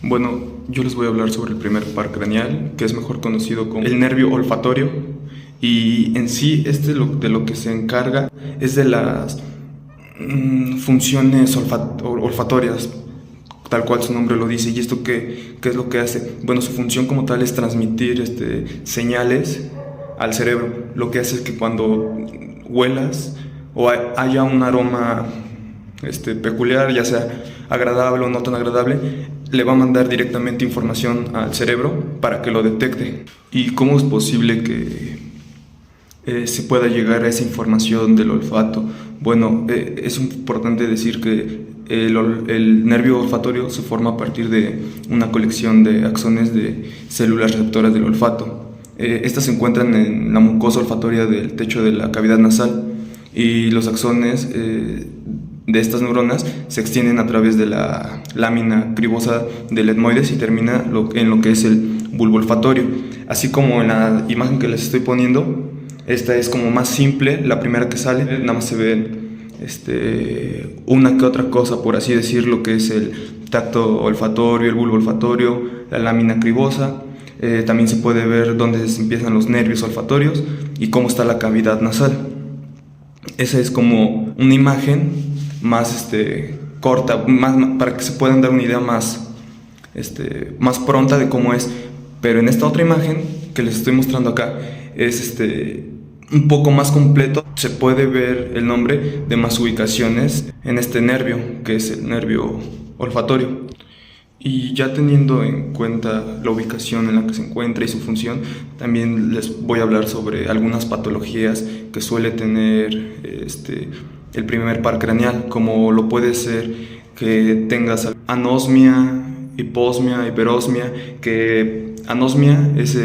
Bueno, yo les voy a hablar sobre el primer par craneal, que es mejor conocido como el nervio olfatorio. Y en sí, de lo que se encarga es de las funciones olfatorias, tal cual su nombre lo dice. ¿Y esto qué es lo que hace? Bueno, su función como tal es transmitir señales al cerebro. Lo que hace es que cuando huelas o haya un aroma peculiar, ya sea agradable o no tan agradable, le va a mandar directamente información al cerebro para que lo detecte. ¿Y cómo es posible que se pueda llegar a esa información del olfato? Bueno, es importante decir que el nervio olfatorio se forma a partir de una colección de axones de células receptoras del olfato. Estas se encuentran en la mucosa olfatoria del techo de la cavidad nasal, y los axones de estas neuronas se extienden a través de la lámina cribosa del etmoides y termina en lo que es el bulbo olfatorio. Así como en la imagen que les estoy poniendo, esta es como más simple, la primera que sale, nada más se ve una que otra cosa, por así decirlo, que es el tacto olfatorio, el bulbo olfatorio, la lámina cribosa. También se puede ver dónde empiezan los nervios olfatorios y cómo está la cavidad nasal. Esa es como una imagen más corta, para que se puedan dar una idea más pronta de cómo es. Pero en esta otra imagen que les estoy mostrando acá es un poco más completo. Se puede ver el nombre de más ubicaciones en este nervio, que es el nervio olfatorio. Y ya teniendo en cuenta la ubicación en la que se encuentra y su función, también les voy a hablar sobre algunas patologías que suele tener el primer par craneal, como lo puede ser que tengas anosmia, hiposmia, hiperosmia. Que anosmia es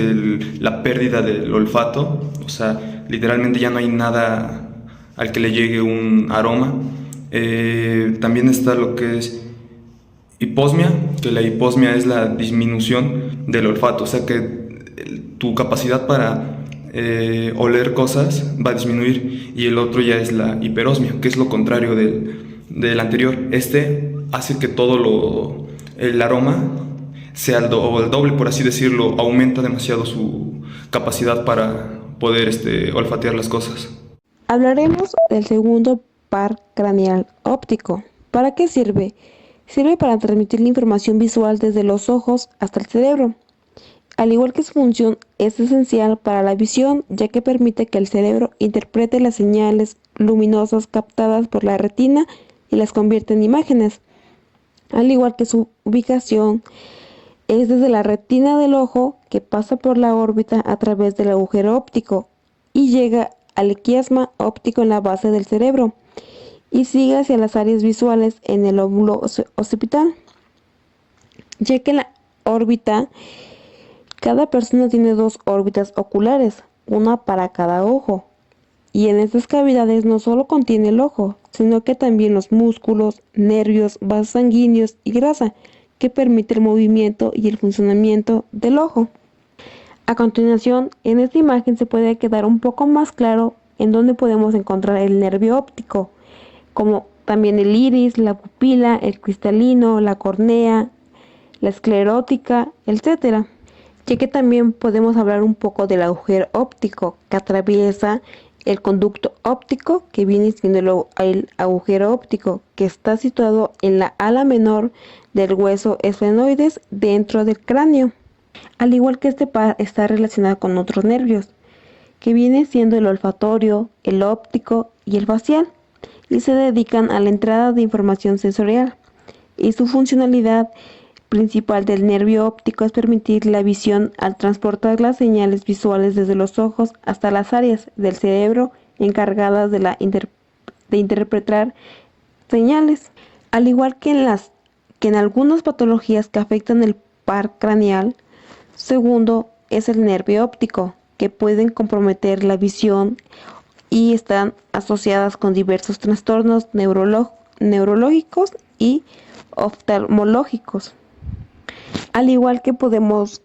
la pérdida del olfato, o sea, literalmente ya no hay nada al que le llegue un aroma. También está lo que es hiposmia, que la hiposmia es la disminución del olfato, o sea que tu capacidad para oler cosas va a disminuir. Y el otro ya es la hiperosmia, que es lo contrario del anterior. Hace que el aroma sea el doble, por así decirlo, aumenta demasiado su capacidad para poder olfatear las cosas. Hablaremos del segundo par craneal óptico. ¿Para qué sirve? Sirve para transmitir la información visual desde los ojos hasta el cerebro. Al igual que su función, es esencial para la visión, ya que permite que el cerebro interprete las señales luminosas captadas por la retina y las convierte en imágenes. Al igual que su ubicación, es desde la retina del ojo, que pasa por la órbita a través del agujero óptico y llega al quiasma óptico en la base del cerebro, y sigue hacia las áreas visuales en el lóbulo occipital, ya que la órbita, cada persona tiene dos órbitas oculares, una para cada ojo, y en estas cavidades no solo contiene el ojo, sino que también los músculos, nervios, vasos sanguíneos y grasa, que permite el movimiento y el funcionamiento del ojo. A continuación, en esta imagen se puede quedar un poco más claro en dónde podemos encontrar el nervio óptico, como también el iris, la pupila, el cristalino, la córnea, la esclerótica, etc. Ya que también podemos hablar un poco del agujero óptico, que atraviesa el conducto óptico, que viene siendo el agujero óptico, que está situado en la ala menor del hueso esfenoides dentro del cráneo. Al igual que este par está relacionado con otros nervios, que viene siendo el olfatorio, el óptico y el facial, y se dedican a la entrada de información sensorial. Y su funcionalidad principal del nervio óptico es permitir la visión al transportar las señales visuales desde los ojos hasta las áreas del cerebro encargadas de interpretar señales. Al igual que en algunas patologías que afectan el par craneal, segundo es el nervio óptico, que pueden comprometer la visión y están asociadas con diversos trastornos neurológicos y oftalmológicos. Al igual que podemos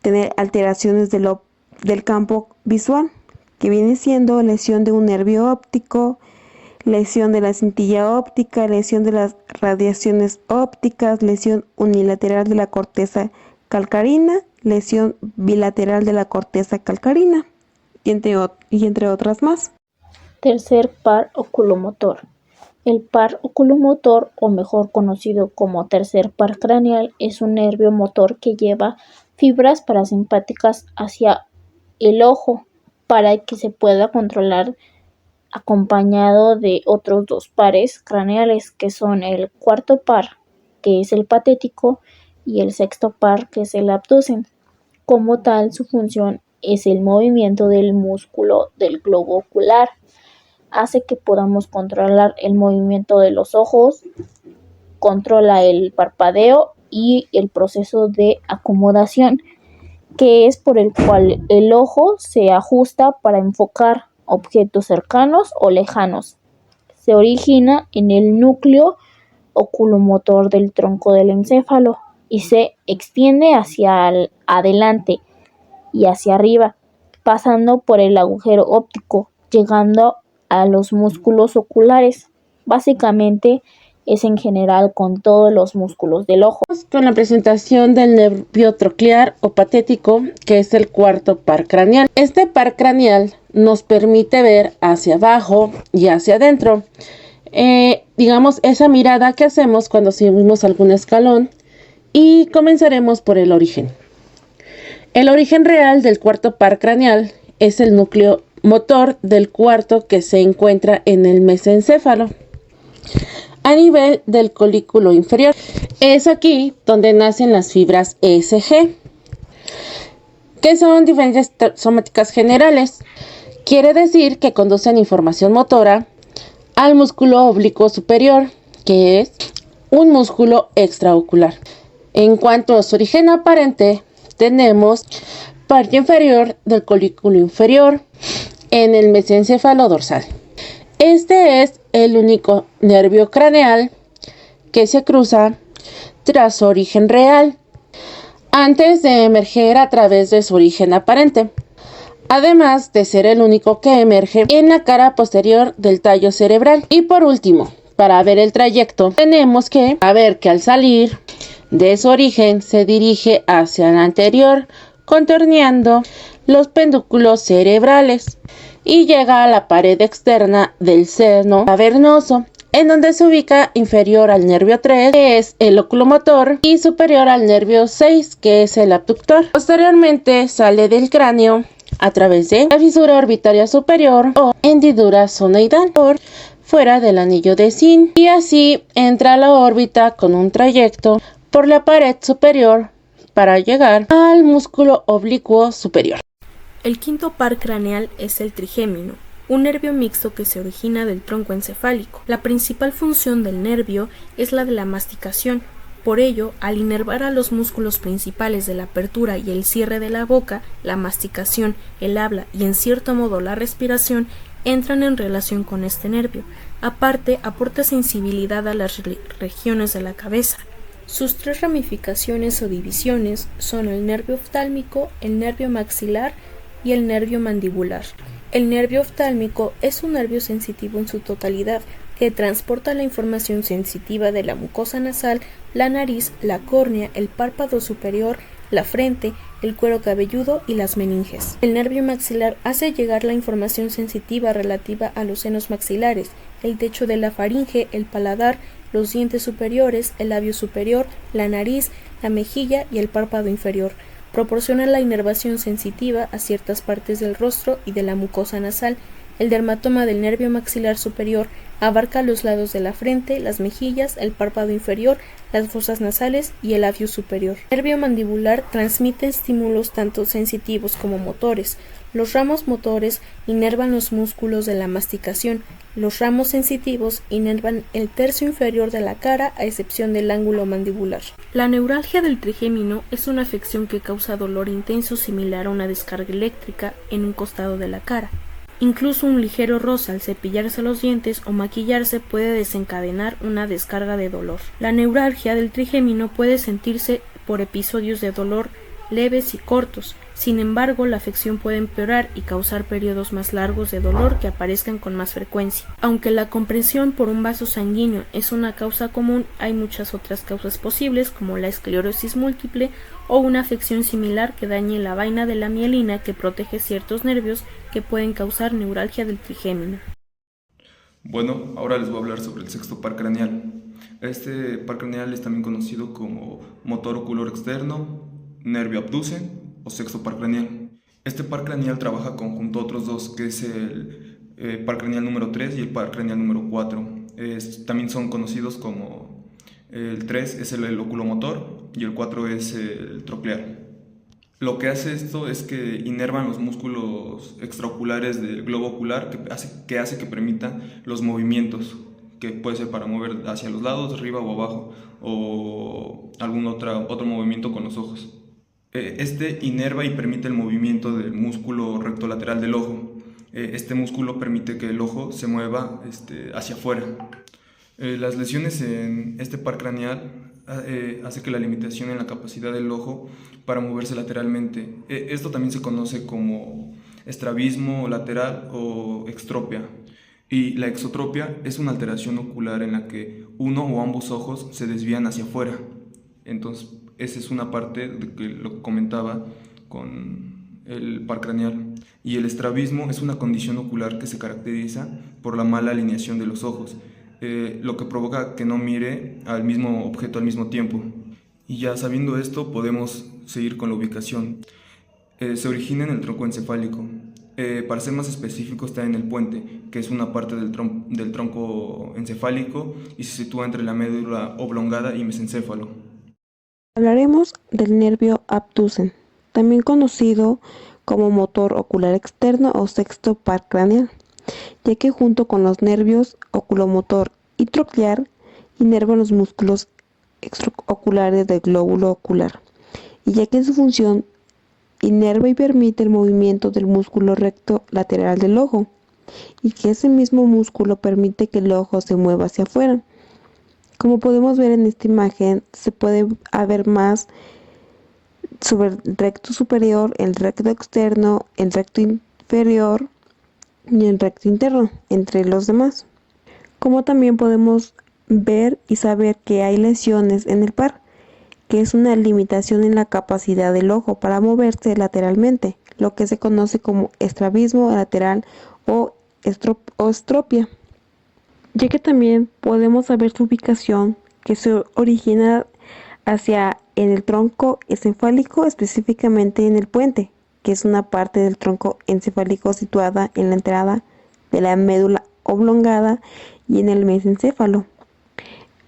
tener alteraciones del campo visual, que viene siendo lesión de un nervio óptico, lesión de la cintilla óptica, lesión de las radiaciones ópticas, lesión unilateral de la corteza calcarina, lesión bilateral de la corteza calcarina y entre otras más. Tercer par oculomotor. El par oculomotor, o mejor conocido como tercer par craneal, es un nervio motor que lleva fibras parasimpáticas hacia el ojo para que se pueda controlar, acompañado de otros dos pares craneales, que son el cuarto par, que es el patético, y el sexto par, que es el abducen. Como tal, su función es el movimiento del músculo del globo ocular. Hace que podamos controlar el movimiento de los ojos, controla el parpadeo y el proceso de acomodación, que es por el cual el ojo se ajusta para enfocar objetos cercanos o lejanos. Se origina en el núcleo oculomotor del tronco del encéfalo y se extiende hacia adelante y hacia arriba, pasando por el agujero óptico, llegando a los músculos oculares. Básicamente es en general con todos los músculos del ojo. Con la presentación del nervio troclear o patético, que es el cuarto par craneal. Este par craneal nos permite ver hacia abajo y hacia adentro. Digamos, esa mirada que hacemos cuando subimos algún escalón, y comenzaremos por el origen. El origen real del cuarto par craneal es el núcleo motor del cuarto, que se encuentra en el mesencéfalo, a nivel del colículo inferior. Es aquí donde nacen las fibras ESG, que son diferentes somáticas generales. Quiere decir que conducen información motora al músculo oblicuo superior, que es un músculo extraocular. En cuanto a su origen aparente, tenemos parte inferior del colículo inferior en el mesencéfalo dorsal. Este es el único nervio craneal que se cruza tras su origen real, antes de emerger a través de su origen aparente, además de ser el único que emerge en la cara posterior del tallo cerebral. Y por último, para ver el trayecto, tenemos que saber que al salir de su origen se dirige hacia el anterior, contorneando los pedúnculos cerebrales, y llega a la pared externa del seno cavernoso, en donde se ubica inferior al nervio 3, que es el oculomotor, y superior al nervio 6, que es el abductor. Posteriormente sale del cráneo a través de la fisura orbitaria superior o hendidura sonoidal por fuera del anillo de Zinc, y así entra a la órbita con un trayecto por la pared superior para llegar al músculo oblicuo superior. El quinto par craneal es el trigémino, un nervio mixto que se origina del tronco encefálico. La principal función del nervio es la de la masticación. Por ello, al inervar a los músculos principales de la apertura y el cierre de la boca, la masticación, el habla y en cierto modo la respiración entran en relación con este nervio. Aparte, aporta sensibilidad a las regiones de la cabeza. Sus tres ramificaciones o divisiones son el nervio oftálmico, el nervio maxilar y el nervio mandibular. El nervio oftálmico es un nervio sensitivo en su totalidad, que transporta la información sensitiva de la mucosa nasal, la nariz, la córnea, el párpado superior, la frente, el cuero cabelludo y las meninges. El nervio maxilar hace llegar la información sensitiva relativa a los senos maxilares, el techo de la faringe, el paladar, los dientes superiores, el labio superior, la nariz, la mejilla y el párpado inferior. Proporciona la inervación sensitiva a ciertas partes del rostro y de la mucosa nasal. El dermatoma del nervio maxilar superior abarca los lados de la frente, las mejillas, el párpado inferior, las fosas nasales y el labio superior. El nervio mandibular transmite estímulos tanto sensitivos como motores. Los ramos motores inervan los músculos de la masticación. Los ramos sensitivos inervan el tercio inferior de la cara, a excepción del ángulo mandibular. La neuralgia del trigémino es una afección que causa dolor intenso similar a una descarga eléctrica en un costado de la cara. Incluso un ligero roce al cepillarse los dientes o maquillarse puede desencadenar una descarga de dolor. La neuralgia del trigémino puede sentirse por episodios de dolor leves y cortos. Sin embargo, la afección puede empeorar y causar periodos más largos de dolor que aparezcan con más frecuencia. Aunque la compresión por un vaso sanguíneo es una causa común, hay muchas otras causas posibles, como la esclerosis múltiple o una afección similar que dañe la vaina de la mielina que protege ciertos nervios que pueden causar neuralgia del trigémino. Bueno, ahora les voy a hablar sobre el sexto par craneal. Este par craneal es también conocido como motor ocular externo, nervio abducen o sexto par craneal. Este par craneal trabaja conjunto a otros dos, que es el par craneal número 3 y el par craneal número 4. También son conocidos como el 3 es el oculomotor y el 4 es el troclear. Lo que hace esto es que inervan los músculos extraoculares del globo ocular que hace que permitan los movimientos, que puede ser para mover hacia los lados, arriba o abajo, o algún otro movimiento con los ojos. Este inerva y permite el movimiento del músculo recto lateral del ojo. Este músculo permite que el ojo se mueva hacia afuera. Las lesiones en este par craneal hace que la limitación en la capacidad del ojo para moverse lateralmente. Esto también se conoce como estrabismo lateral o extropia. Y la exotropia es una alteración ocular en la que uno o ambos ojos se desvían hacia afuera. Entonces, esa es una parte de que lo comentaba con el par craneal. Y el estrabismo es una condición ocular que se caracteriza por la mala alineación de los ojos, lo que provoca que no mire al mismo objeto al mismo tiempo. Y ya sabiendo esto, podemos seguir con la ubicación. Se origina en el tronco encefálico. Para ser más específico, está en el puente, que es una parte del tronco encefálico y se sitúa entre la médula oblongada y mesencéfalo. Hablaremos del nervio abducen, también conocido como motor ocular externo o sexto par craneal, ya que junto con los nervios oculomotor y troclear inervan los músculos extraoculares del glóbulo ocular, y ya que su función inerva y permite el movimiento del músculo recto lateral del ojo, y que ese mismo músculo permite que el ojo se mueva hacia afuera. Como podemos ver en esta imagen, se puede ver más sobre el recto superior, el recto externo, el recto inferior y el recto interno, entre los demás. Como también podemos ver y saber que hay lesiones en el par, que es una limitación en la capacidad del ojo para moverse lateralmente, lo que se conoce como estrabismo lateral o estropia, ya que también podemos saber su ubicación, que se origina en el tronco encefálico, específicamente en el puente, que es una parte del tronco encefálico situada en la entrada de la médula oblongada y en el mesencéfalo.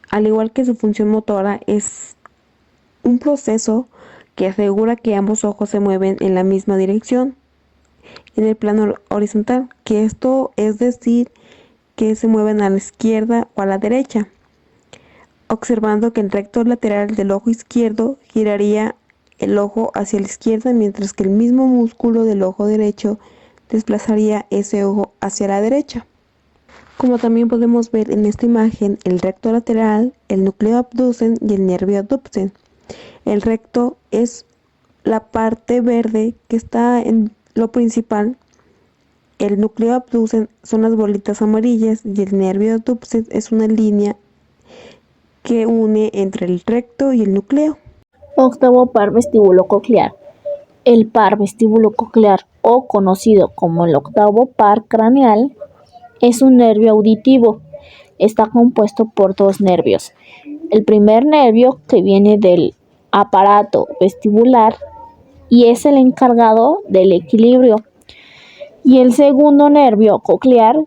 Al igual que su función motora, es un proceso que asegura que ambos ojos se mueven en la misma dirección en el plano horizontal, que esto es decir que se mueven a la izquierda o a la derecha, observando que el recto lateral del ojo izquierdo giraría el ojo hacia la izquierda, mientras que el mismo músculo del ojo derecho desplazaría ese ojo hacia la derecha. Como también podemos ver en esta imagen, el recto lateral, el núcleo abducen y el nervio abducen. El recto es la parte verde que está en lo principal. El núcleo abducen son las bolitas amarillas y el nervio abducen es una línea que une entre el recto y el núcleo. Octavo par vestibulococlear. El par vestibulococlear, o conocido como el octavo par craneal, es un nervio auditivo. Está compuesto por dos nervios. El primer nervio, que viene del aparato vestibular y es el encargado del equilibrio, y el segundo nervio coclear,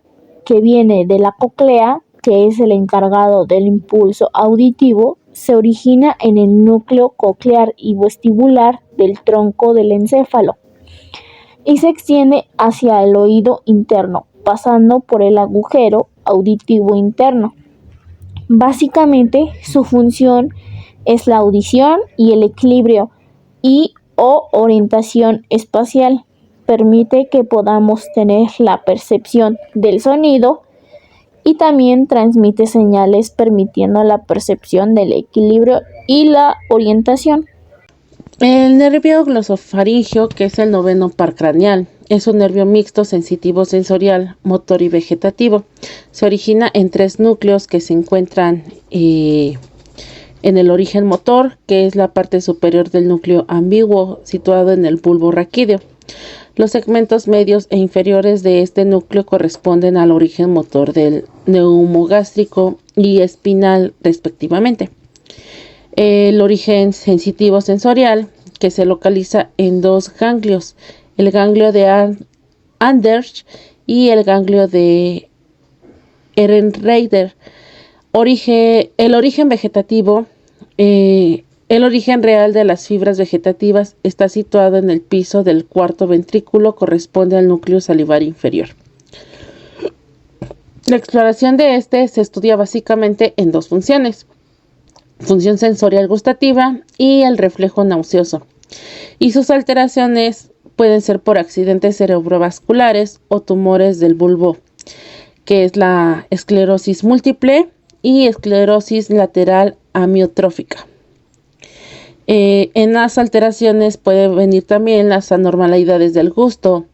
que viene de la cóclea, que es el encargado del impulso auditivo, se origina en el núcleo coclear y vestibular del tronco del encéfalo y se extiende hacia el oído interno, pasando por el agujero auditivo interno. Básicamente, su función es la audición y el equilibrio o orientación espacial. Permite que podamos tener la percepción del sonido y también transmite señales permitiendo la percepción del equilibrio y la orientación. El nervio glosofaringeo, que es el noveno par craneal, es un nervio mixto sensitivo sensorial, motor y vegetativo. Se origina en 3 núcleos que se encuentran en el origen motor, que es la parte superior del núcleo ambiguo situado en el bulbo raquídeo. Los segmentos medios e inferiores de este núcleo corresponden al origen motor del neumogástrico y espinal respectivamente. El origen sensitivo sensorial, que se localiza en 2 ganglios, el ganglio de Anders y el ganglio de Ehrenreiter. El origen vegetativo, el origen real de las fibras vegetativas está situado en el piso del cuarto ventrículo, corresponde al núcleo salivar inferior. La exploración de este se estudia básicamente en 2 funciones: función sensorial gustativa y el reflejo nauseoso. Y sus alteraciones pueden ser por accidentes cerebrovasculares o tumores del bulbo, que es la esclerosis múltiple y esclerosis lateral amiotrófica. En las alteraciones pueden venir también las anormalidades del gusto,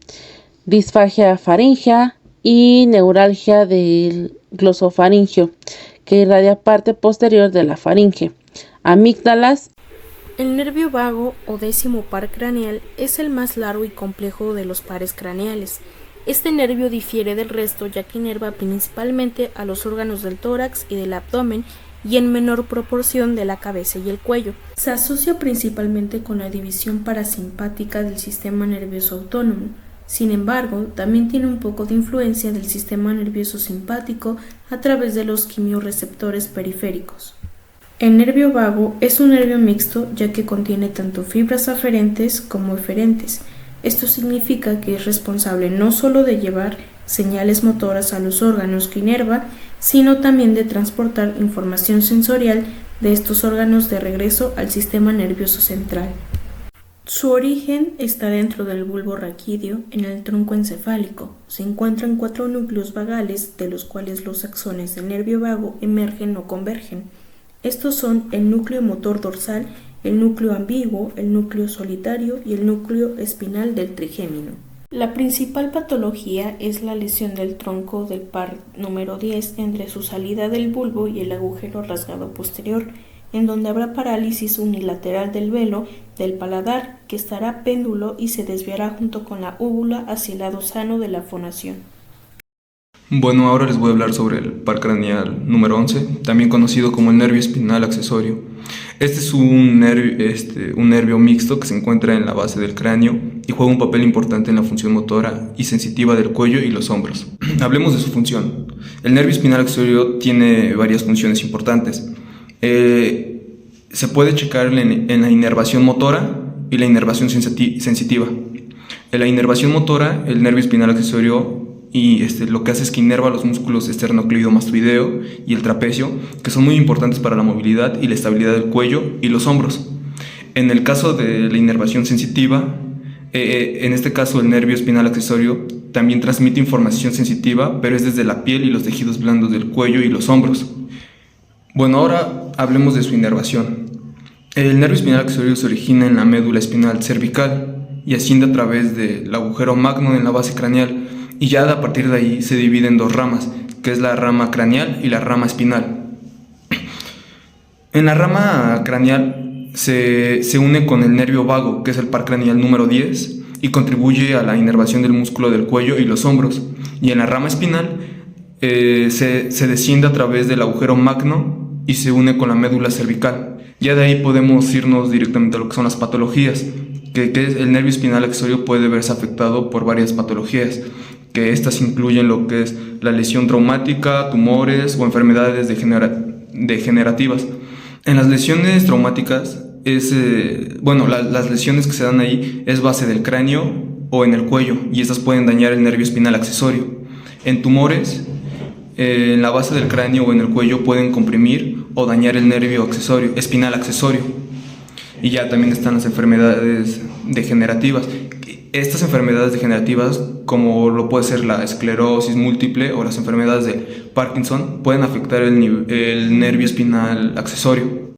disfagia faríngea y neuralgia del glosofaringeo, que irradia parte posterior de la faringe, amígdalas. El nervio vago o 10º par craneal es el más largo y complejo de los pares craneales. Este nervio difiere del resto ya que inerva principalmente a los órganos del tórax y del abdomen y en menor proporción de la cabeza y el cuello. Se asocia principalmente con la división parasimpática del sistema nervioso autónomo. Sin embargo, también tiene un poco de influencia del sistema nervioso simpático a través de los quimiorreceptores periféricos. El nervio vago es un nervio mixto ya que contiene tanto fibras aferentes como eferentes. Esto significa que es responsable no solo de llevar señales motoras a los órganos que inerva, sino también de transportar información sensorial de estos órganos de regreso al sistema nervioso central. Su origen está dentro del bulbo raquídeo, en el tronco encefálico. Se encuentran 4 núcleos vagales, de los cuales los axones del nervio vago emergen o convergen. Estos son el núcleo motor dorsal, el núcleo ambiguo, el núcleo solitario y el núcleo espinal del trigémino. La principal patología es la lesión del tronco del par número 10 entre su salida del bulbo y el agujero rasgado posterior, en donde habrá parálisis unilateral del velo del paladar, que estará péndulo y se desviará junto con la úvula hacia el lado sano de la fonación. Bueno, ahora les voy a hablar sobre el par craneal número 11, también conocido como el nervio espinal accesorio. Este es un nervio mixto que se encuentra en la base del cráneo y juega un papel importante en la función motora y sensitiva del cuello y los hombros. Hablemos de su función. El nervio espinal accesorio tiene varias funciones importantes. Se puede checar en la inervación motora y la inervación sensitiva. En la inervación motora, el nervio espinal accesorio lo que hace es que inerva los músculos esternocleidomastoideo y el trapecio, que son muy importantes para la movilidad y la estabilidad del cuello y los hombros. En el caso de la inervación sensitiva, en este caso el nervio espinal accesorio también transmite información sensitiva, pero es desde la piel y los tejidos blandos del cuello y los hombros. Bueno, ahora hablemos de su inervación. El nervio espinal accesorio se origina en la médula espinal cervical y asciende a través del agujero magno en la base craneal, y ya a partir de ahí se divide en 2 ramas, que es la rama craneal y la rama espinal. En la rama craneal se une con el nervio vago, que es el par craneal número 10, y contribuye a la inervación del músculo del cuello y los hombros. Y en la rama espinal se desciende a través del agujero magno y se une con la médula cervical. Ya de ahí podemos irnos directamente a lo que son las patologías, que el nervio espinal accesorio puede verse afectado por varias patologías, que estas incluyen lo que es la lesión traumática, tumores o enfermedades degenerativas. En las lesiones traumáticas, las lesiones que se dan ahí es base del cráneo o en el cuello, y estas pueden dañar el nervio espinal accesorio. En tumores, en la base del cráneo o en el cuello pueden comprimir o dañar el nervio espinal accesorio. Y ya también están las enfermedades degenerativas. Estas enfermedades degenerativas, como lo puede ser la esclerosis múltiple o las enfermedades de Parkinson, pueden afectar el nervio espinal accesorio.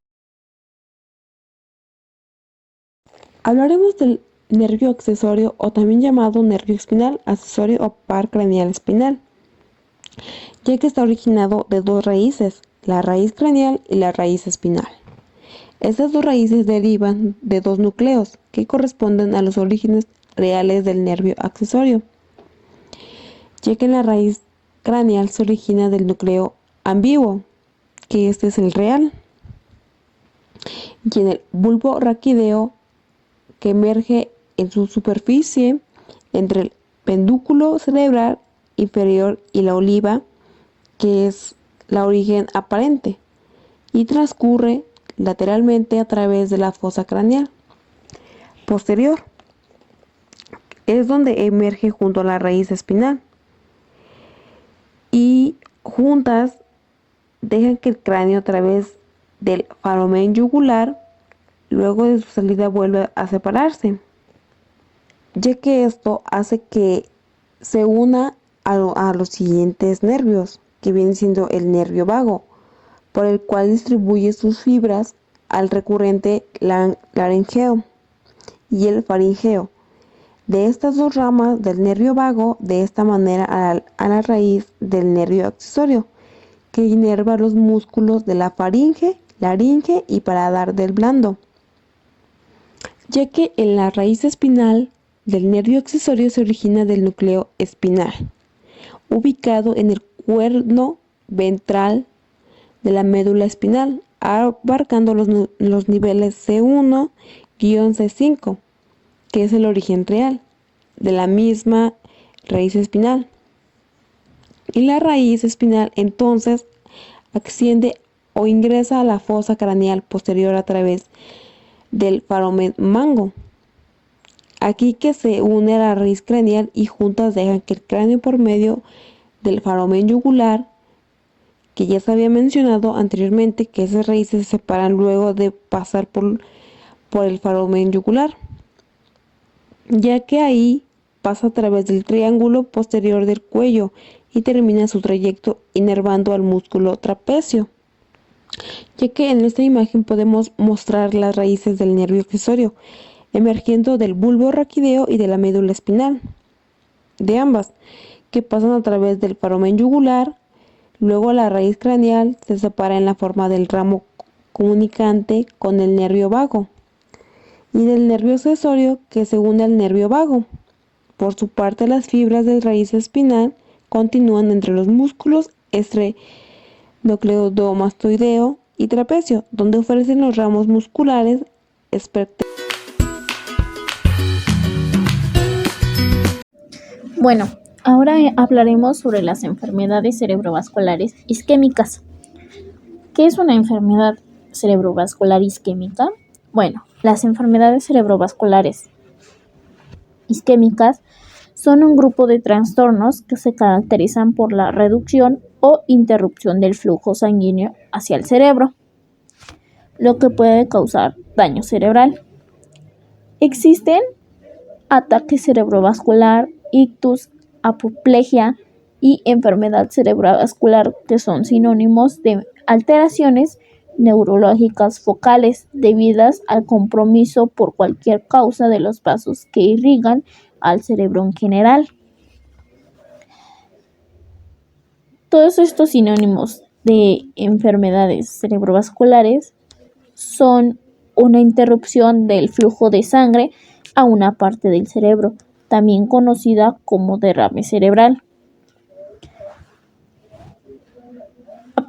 Hablaremos del nervio accesorio o también llamado nervio espinal accesorio o par craneal espinal, ya que está originado de dos raíces, la raíz craneal y la raíz espinal. Estas dos raíces derivan de dos núcleos que corresponden a los orígenes reales del nervio accesorio, ya que la raíz craneal se origina del núcleo ambiguo, que este es el real, y en el bulbo raquídeo, que emerge en su superficie entre el pedúnculo cerebral inferior y la oliva, que es la origen aparente, y transcurre lateralmente a través de la fosa craneal posterior. Es donde emerge junto a la raíz espinal. Y juntas dejan que el cráneo a través del foramen yugular, luego de su salida, vuelve a separarse, ya que esto hace que se una a los siguientes nervios, que viene siendo el nervio vago, por el cual distribuye sus fibras al recurrente laringeo y el faringeo. De estas dos ramas del nervio vago, de esta manera a la raíz del nervio accesorio, que inerva los músculos de la faringe, laringe y paladar del blando, ya que en la raíz espinal del nervio accesorio se origina del núcleo espinal, ubicado en el cuerno ventral de la médula espinal, abarcando los niveles C1-C5, que es el origen real de la misma raíz espinal. Y la raíz espinal entonces asciende o ingresa a la fosa craneal posterior a través del foramen mango. Aquí que se une a la raíz craneal y juntas dejan que el cráneo por medio del foramen yugular, que ya se había mencionado anteriormente, que esas raíces se separan luego de pasar por el foramen yugular, ya que ahí pasa a través del triángulo posterior del cuello y termina su trayecto inervando al músculo trapecio, ya que en esta imagen podemos mostrar las raíces del nervio accesorio emergiendo del bulbo raquídeo y de la médula espinal, de ambas, que pasan a través del foramen yugular. Luego la raíz craneal se separa en la forma del ramo comunicante con el nervio vago y del nervio accesorio, que se une al nervio vago. Por su parte, las fibras de raíz espinal continúan entre los músculos esternocleidomastoideo y trapecio, donde ofrecen los ramos musculares espectrales. Bueno, ahora hablaremos sobre las enfermedades cerebrovasculares isquémicas. ¿Qué es una enfermedad cerebrovascular isquémica? Bueno, las enfermedades cerebrovasculares isquémicas son un grupo de trastornos que se caracterizan por la reducción o interrupción del flujo sanguíneo hacia el cerebro, lo que puede causar daño cerebral. Existen ataque cerebrovascular, ictus, apoplejía y enfermedad cerebrovascular, que son sinónimos de alteraciones neurológicas focales debidas al compromiso por cualquier causa de los vasos que irrigan al cerebro en general. Todos estos sinónimos de enfermedades cerebrovasculares son una interrupción del flujo de sangre a una parte del cerebro, también conocida como derrame cerebral.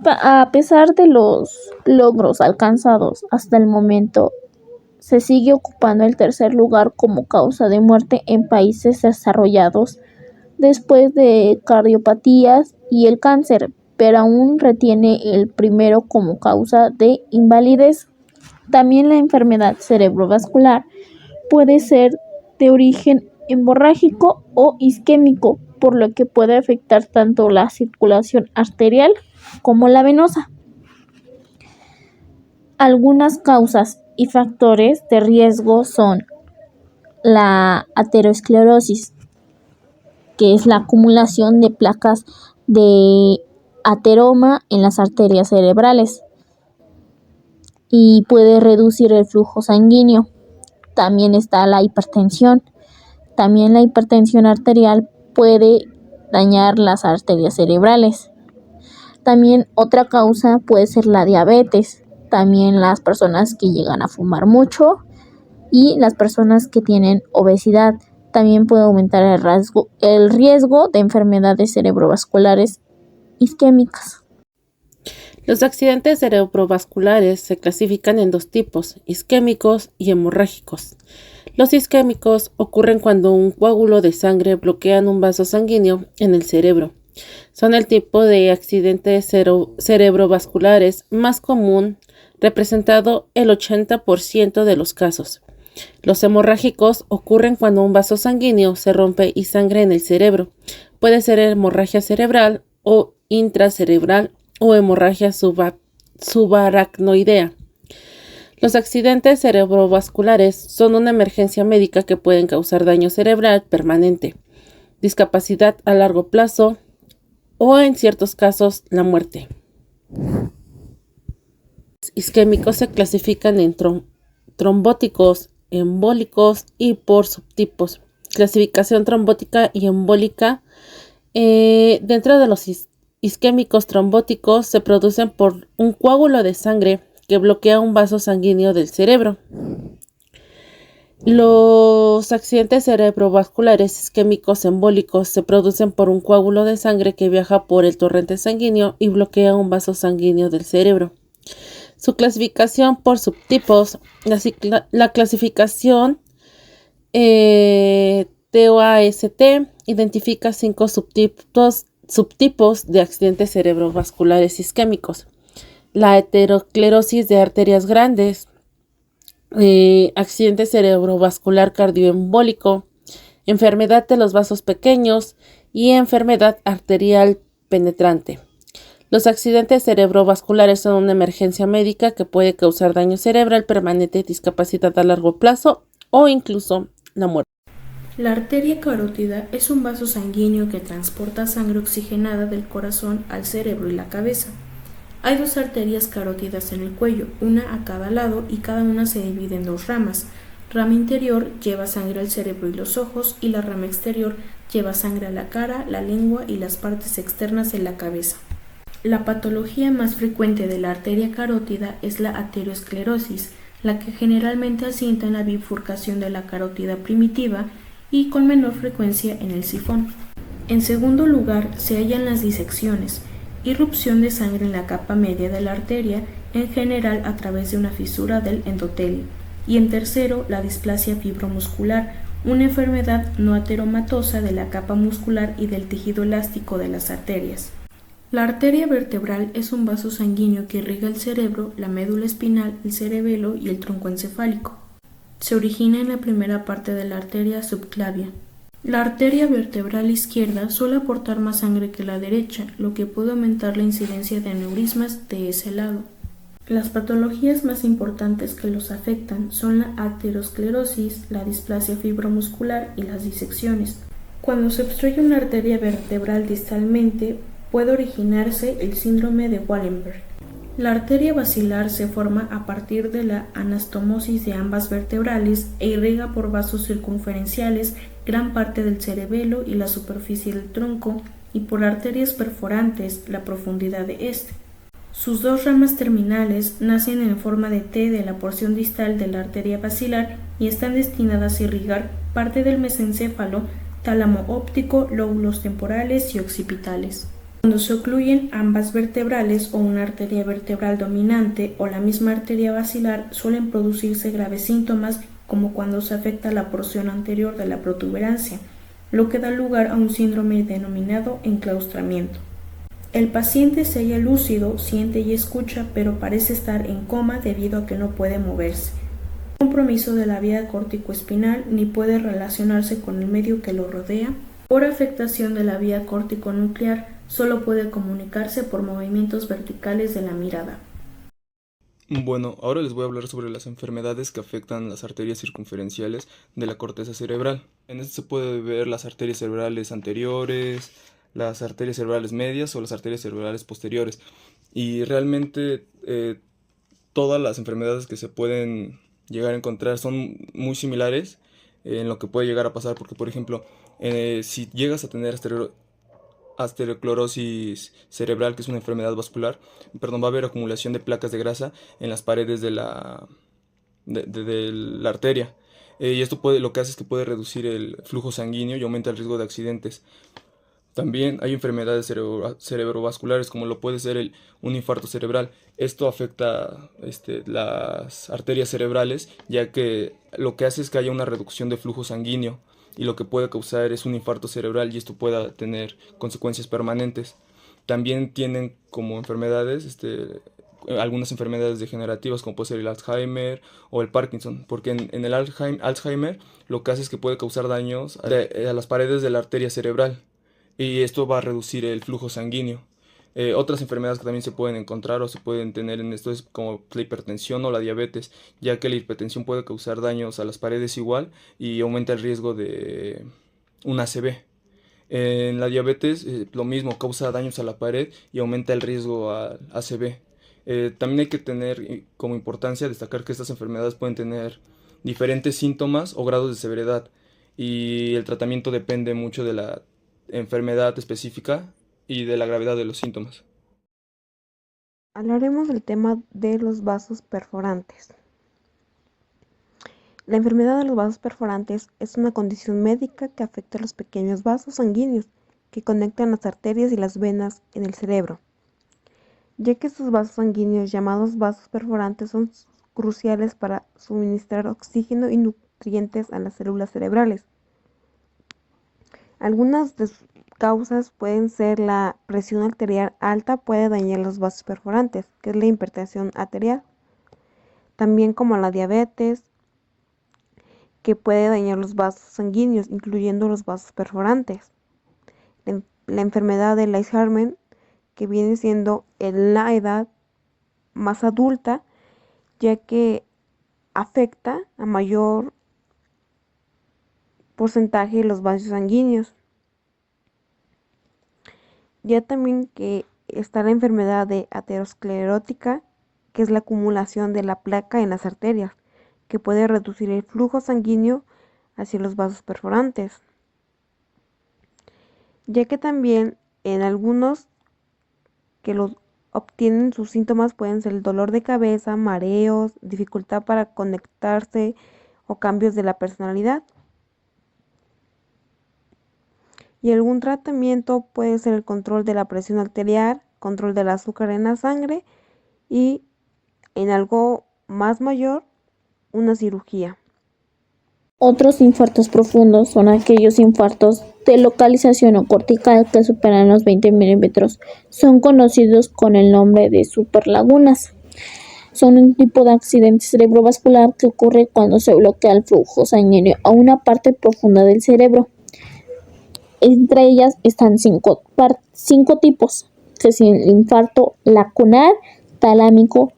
A pesar de los logros alcanzados hasta el momento, se sigue ocupando el tercer lugar como causa de muerte en países desarrollados, después de cardiopatías y el cáncer, pero aún retiene el primero como causa de invalidez. También la enfermedad cerebrovascular puede ser de origen hemorrágico o isquémico, por lo que puede afectar tanto la circulación arterial como la venosa. Algunas causas y factores de riesgo son la aterosclerosis, que es la acumulación de placas de ateroma en las arterias cerebrales y puede reducir el flujo sanguíneo. También está la hipertensión. También la hipertensión arterial puede dañar las arterias cerebrales. También otra causa puede ser la diabetes. También las personas que llegan a fumar mucho y las personas que tienen obesidad. También puede aumentar el riesgo de enfermedades cerebrovasculares isquémicas. Los accidentes cerebrovasculares se clasifican en dos tipos, isquémicos y hemorrágicos. Los isquémicos ocurren cuando un coágulo de sangre bloquea un vaso sanguíneo en el cerebro. Son el tipo de accidentes cerebrovasculares más común, representado el 80% de los casos. Los hemorrágicos ocurren cuando un vaso sanguíneo se rompe y sangre en el cerebro. Puede ser hemorragia cerebral o intracerebral o hemorragia subaracnoidea. Los accidentes cerebrovasculares son una emergencia médica que pueden causar daño cerebral permanente, discapacidad a largo plazo o, en ciertos casos, la muerte. Los isquémicos se clasifican en trombóticos, embólicos y por subtipos. Clasificación trombótica y embólica. Dentro de los isquémicos trombóticos se producen por un coágulo de sangre que bloquea un vaso sanguíneo del cerebro. Los accidentes cerebrovasculares isquémicos embólicos se producen por un coágulo de sangre que viaja por el torrente sanguíneo y bloquea un vaso sanguíneo del cerebro. Su clasificación por subtipos. La clasificación TOAST identifica 5 subtipos de accidentes cerebrovasculares isquémicos. La aterosclerosis de arterias grandes, accidente cerebrovascular cardioembólico, enfermedad de los vasos pequeños y enfermedad arterial penetrante. Los accidentes cerebrovasculares son una emergencia médica que puede causar daño cerebral permanente, discapacidad a largo plazo o incluso la muerte. La arteria carótida es un vaso sanguíneo que transporta sangre oxigenada del corazón al cerebro y la cabeza. Hay 2 arterias carótidas en el cuello, una a cada lado, y cada una se divide en 2 ramas. Rama interior lleva sangre al cerebro y los ojos, y la rama exterior lleva sangre a la cara, la lengua y las partes externas de la cabeza. La patología más frecuente de la arteria carótida es la aterosclerosis, la que generalmente asienta en la bifurcación de la carótida primitiva y con menor frecuencia en el sifón. En segundo lugar, se hallan las disecciones, irrupción de sangre en la capa media de la arteria, en general a través de una fisura del endotelio. Y en tercero, la displasia fibromuscular, una enfermedad no ateromatosa de la capa muscular y del tejido elástico de las arterias. La arteria vertebral es un vaso sanguíneo que irriga el cerebro, la médula espinal, el cerebelo y el tronco encefálico. Se origina en la primera parte de la arteria subclavia. La arteria vertebral izquierda suele aportar más sangre que la derecha, lo que puede aumentar la incidencia de aneurismas de ese lado. Las patologías más importantes que los afectan son la aterosclerosis, la displasia fibromuscular y las disecciones. Cuando se obstruye una arteria vertebral distalmente, puede originarse el síndrome de Wallenberg. La arteria basilar se forma a partir de la anastomosis de ambas vertebrales e irriga por vasos circunferenciales gran parte del cerebelo y la superficie del tronco, y por arterias perforantes la profundidad de este. Sus 2 ramas terminales nacen en forma de T de la porción distal de la arteria basilar y están destinadas a irrigar parte del mesencéfalo, tálamo óptico, lóbulos temporales y occipitales. Cuando se ocluyen ambas vertebrales o una arteria vertebral dominante o la misma arteria basilar, suelen producirse graves síntomas como cuando se afecta la porción anterior de la protuberancia, lo que da lugar a un síndrome denominado enclaustramiento. El paciente se halla lúcido, siente y escucha, pero parece estar en coma debido a que no puede moverse. No hay compromiso de la vía córtico-espinal ni puede relacionarse con el medio que lo rodea. Por afectación de la vía córtico-nuclear, solo puede comunicarse por movimientos verticales de la mirada. Bueno, ahora les voy a hablar sobre las enfermedades que afectan las arterias circunferenciales de la corteza cerebral. En esto se puede ver las arterias cerebrales anteriores, las arterias cerebrales medias o las arterias cerebrales posteriores. Y realmente todas las enfermedades que se pueden llegar a encontrar son muy similares en lo que puede llegar a pasar, porque por ejemplo, si llegas a tener asterosclerosis cerebral, que es una enfermedad vascular, va a haber acumulación de placas de grasa en las paredes de la arteria. Y esto lo que hace es que puede reducir el flujo sanguíneo y aumenta el riesgo de accidentes. También hay enfermedades cerebrovasculares, como lo puede ser un infarto cerebral. Esto afecta las arterias cerebrales, ya que lo que hace es que haya una reducción de flujo sanguíneo, y lo que puede causar es un infarto cerebral, y esto pueda tener consecuencias permanentes. También tienen como enfermedades algunas enfermedades degenerativas, como puede ser el Alzheimer o el Parkinson, porque en el Alzheimer lo que hace es que puede causar daños a las paredes de la arteria cerebral, y esto va a reducir el flujo sanguíneo. Otras enfermedades que también se pueden encontrar o se pueden tener en esto es como la hipertensión o la diabetes, ya que la hipertensión puede causar daños a las paredes igual y aumenta el riesgo de un ACV. En la diabetes lo mismo, causa daños a la pared y aumenta el riesgo al ACV. También hay que tener como importancia destacar que estas enfermedades pueden tener diferentes síntomas o grados de severidad, y el tratamiento depende mucho de la enfermedad específica y de la gravedad de los síntomas. Hablaremos del tema de los vasos perforantes. La enfermedad de los vasos perforantes es una condición médica que afecta a los pequeños vasos sanguíneos que conectan las arterias y las venas en el cerebro, ya que estos vasos sanguíneos, llamados vasos perforantes, son cruciales para suministrar oxígeno y nutrientes a las células cerebrales. Algunas de sus causas pueden ser la presión arterial alta, puede dañar los vasos perforantes, que es la hipertensión arterial, también como la diabetes, que puede dañar los vasos sanguíneos, incluyendo los vasos perforantes. La enfermedad del Alzheimer, que viene siendo en la edad más adulta, ya que afecta a mayor porcentaje de los vasos sanguíneos. Ya también que está la enfermedad de aterosclerótica, que es la acumulación de la placa en las arterias, que puede reducir el flujo sanguíneo hacia los vasos perforantes. Ya que también en algunos que los obtienen, sus síntomas pueden ser el dolor de cabeza, mareos, dificultad para conectarse o cambios de la personalidad. Y algún tratamiento puede ser el control de la presión arterial, control del azúcar en la sangre y, en algo más mayor, una cirugía. Otros infartos profundos son aquellos infartos de localización o cortical que superan los 20 milímetros. Son conocidos con el nombre de superlagunas. Son un tipo de accidente cerebrovascular que ocurre cuando se bloquea el flujo sanguíneo a una parte profunda del cerebro. Entre ellas están cinco tipos, que es el infarto lacunar, talámico,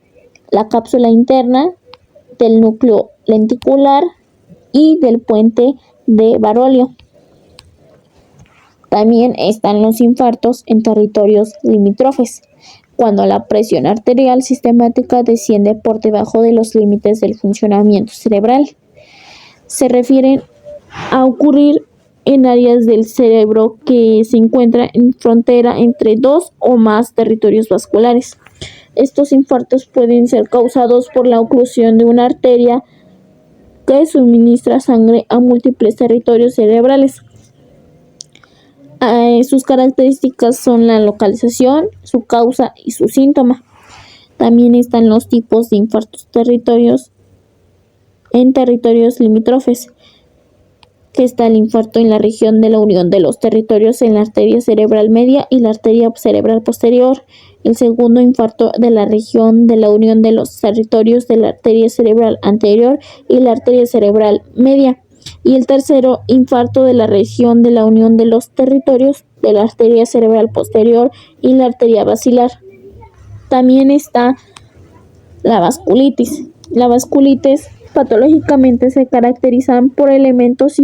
la cápsula interna, del núcleo lenticular y del puente de Barolio. También están los infartos en territorios limítrofes, cuando la presión arterial sistemática desciende por debajo de los límites del funcionamiento cerebral. Se refieren a ocurrir en áreas del cerebro que se encuentran en frontera entre dos o más territorios vasculares. Estos infartos pueden ser causados por la oclusión de una arteria que suministra sangre a múltiples territorios cerebrales. Sus características son la localización, su causa y su síntoma. También están los tipos de infartos en territorios limítrofes, que está el infarto en la región de la unión de los territorios en la arteria cerebral media y la arteria cerebral posterior. El segundo, infarto de la región de la unión de los territorios de la arteria cerebral anterior y la arteria cerebral media. Y el tercero, infarto de la región de la unión de los territorios de la arteria cerebral posterior y la arteria basilar. También está la vasculitis. La vasculitis patológicamente se caracterizan por elementos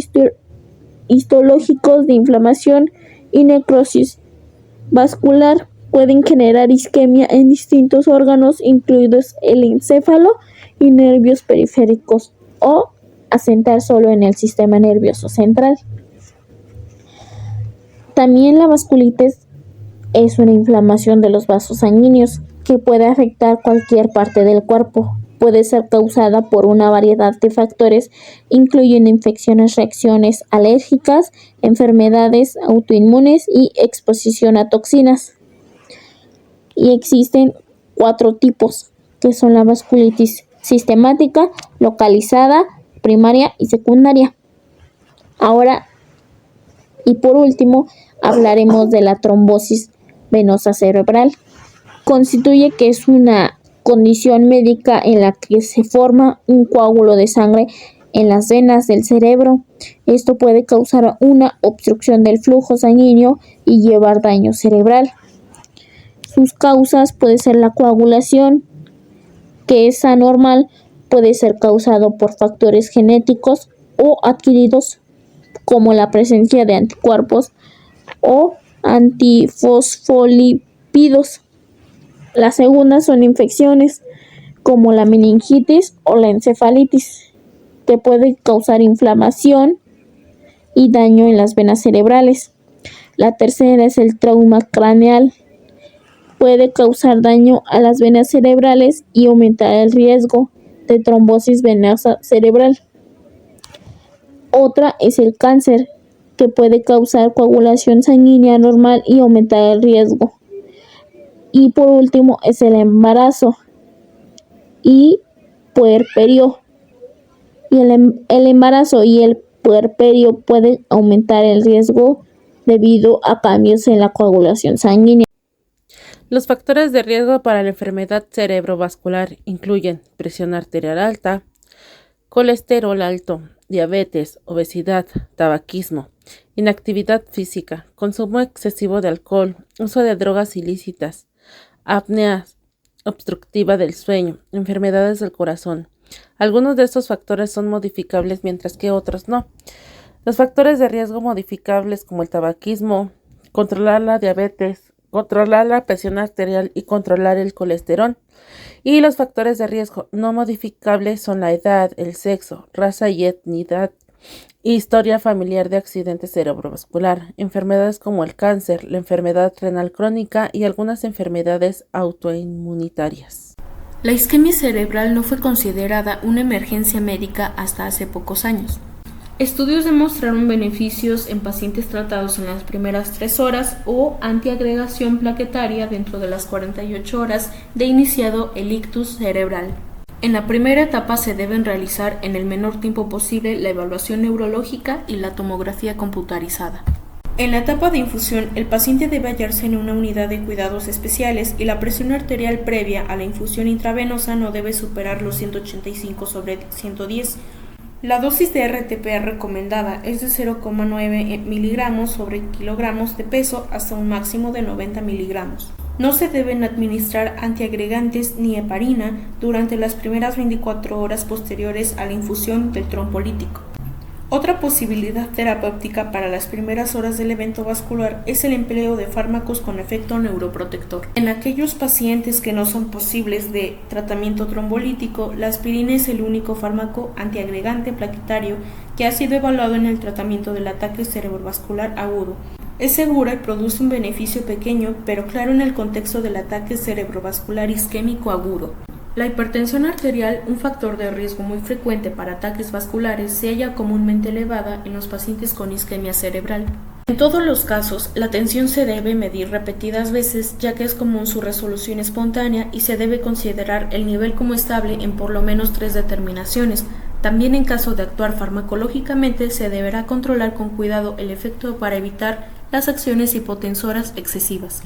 histológicos de inflamación y necrosis vascular. Pueden generar isquemia en distintos órganos, incluidos el encéfalo y nervios periféricos o asentar solo en el sistema nervioso central. También la vasculitis es una inflamación de los vasos sanguíneos que puede afectar cualquier parte del cuerpo. Puede ser causada por una variedad de factores, incluyendo infecciones, reacciones alérgicas, enfermedades autoinmunes y exposición a toxinas. Y existen 4 tipos, que son la vasculitis sistemática, localizada, primaria y secundaria. Ahora, y por último, hablaremos de la trombosis venosa cerebral. Constituye que es una condición médica en la que se forma un coágulo de sangre en las venas del cerebro. Esto puede causar una obstrucción del flujo sanguíneo y llevar daño cerebral. Sus causas puede ser la coagulación, que es anormal, puede ser causado por factores genéticos o adquiridos, como la presencia de anticuerpos o antifosfolípidos. La segunda son infecciones, como la meningitis o la encefalitis, que puede causar inflamación y daño en las venas cerebrales. La tercera es el trauma craneal. Puede causar daño a las venas cerebrales y aumentar el riesgo de trombosis venosa cerebral. Otra es el cáncer, que puede causar coagulación sanguínea anormal y aumentar el riesgo. Y por último es el embarazo y puerperio. Y el embarazo y el puerperio pueden aumentar el riesgo debido a cambios en la coagulación sanguínea. Los factores de riesgo para la enfermedad cerebrovascular incluyen presión arterial alta, colesterol alto, diabetes, obesidad, tabaquismo, inactividad física, consumo excesivo de alcohol, uso de drogas ilícitas, apnea obstructiva del sueño, enfermedades del corazón. Algunos de estos factores son modificables mientras que otros no. Los factores de riesgo modificables como el tabaquismo, controlar la diabetes, controlar la presión arterial y controlar el colesterol. Y los factores de riesgo no modificables son la edad, el sexo, raza y etnicidad, historia familiar de accidente cerebrovascular, enfermedades como el cáncer, la enfermedad renal crónica y algunas enfermedades autoinmunitarias. La isquemia cerebral no fue considerada una emergencia médica hasta hace pocos años. Estudios demostraron beneficios en pacientes tratados en las primeras 3 horas o antiagregación plaquetaria dentro de las 48 horas de iniciado el ictus cerebral. En la primera etapa se deben realizar en el menor tiempo posible la evaluación neurológica y la tomografía computarizada. En la etapa de infusión, el paciente debe hallarse en una unidad de cuidados especiales y la presión arterial previa a la infusión intravenosa no debe superar los 185/110. La dosis de RTP recomendada es de 0,9 miligramos sobre kilogramos de peso hasta un máximo de 90 miligramos. No se deben administrar antiagregantes ni heparina durante las primeras 24 horas posteriores a la infusión del trombólítico. Otra posibilidad terapéutica para las primeras horas del evento vascular es el empleo de fármacos con efecto neuroprotector. En aquellos pacientes que no son posibles de tratamiento trombolítico, la aspirina es el único fármaco antiagregante plaquetario que ha sido evaluado en el tratamiento del ataque cerebrovascular agudo. Es segura y produce un beneficio pequeño, pero claro en el contexto del ataque cerebrovascular isquémico agudo. La hipertensión arterial, un factor de riesgo muy frecuente para ataques vasculares, se halla comúnmente elevada en los pacientes con isquemia cerebral. En todos los casos, la tensión se debe medir repetidas veces, ya que es común su resolución espontánea y se debe considerar el nivel como estable en por lo menos 3 determinaciones. También en caso de actuar farmacológicamente, se deberá controlar con cuidado el efecto para evitar las acciones hipotensoras excesivas.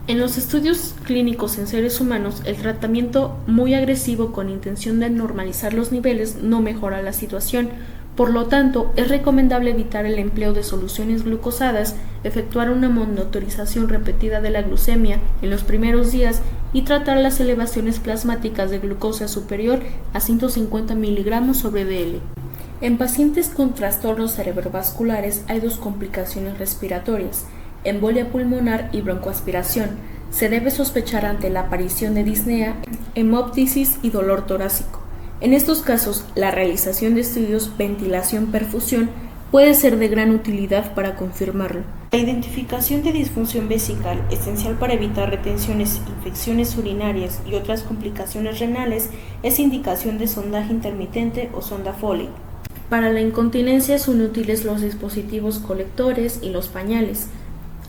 En los estudios clínicos en seres humanos, el tratamiento muy agresivo con intención de normalizar los niveles no mejora la situación. Por lo tanto, es recomendable evitar el empleo de soluciones glucosadas, efectuar una monitorización repetida de la glucemia en los primeros días y tratar las elevaciones plasmáticas de glucosa superior a 150 miligramos sobre dl. En pacientes con trastornos cerebrovasculares hay 2 complicaciones respiratorias: embolia pulmonar y broncoaspiración. Se debe sospechar ante la aparición de disnea, hemoptisis y dolor torácico. En estos casos, la realización de estudios ventilación-perfusión puede ser de gran utilidad para confirmarlo. La identificación de disfunción vesical, esencial para evitar retenciones, infecciones urinarias y otras complicaciones renales, es indicación de sondaje intermitente o sonda Foley. Para la incontinencia son útiles los dispositivos colectores y los pañales.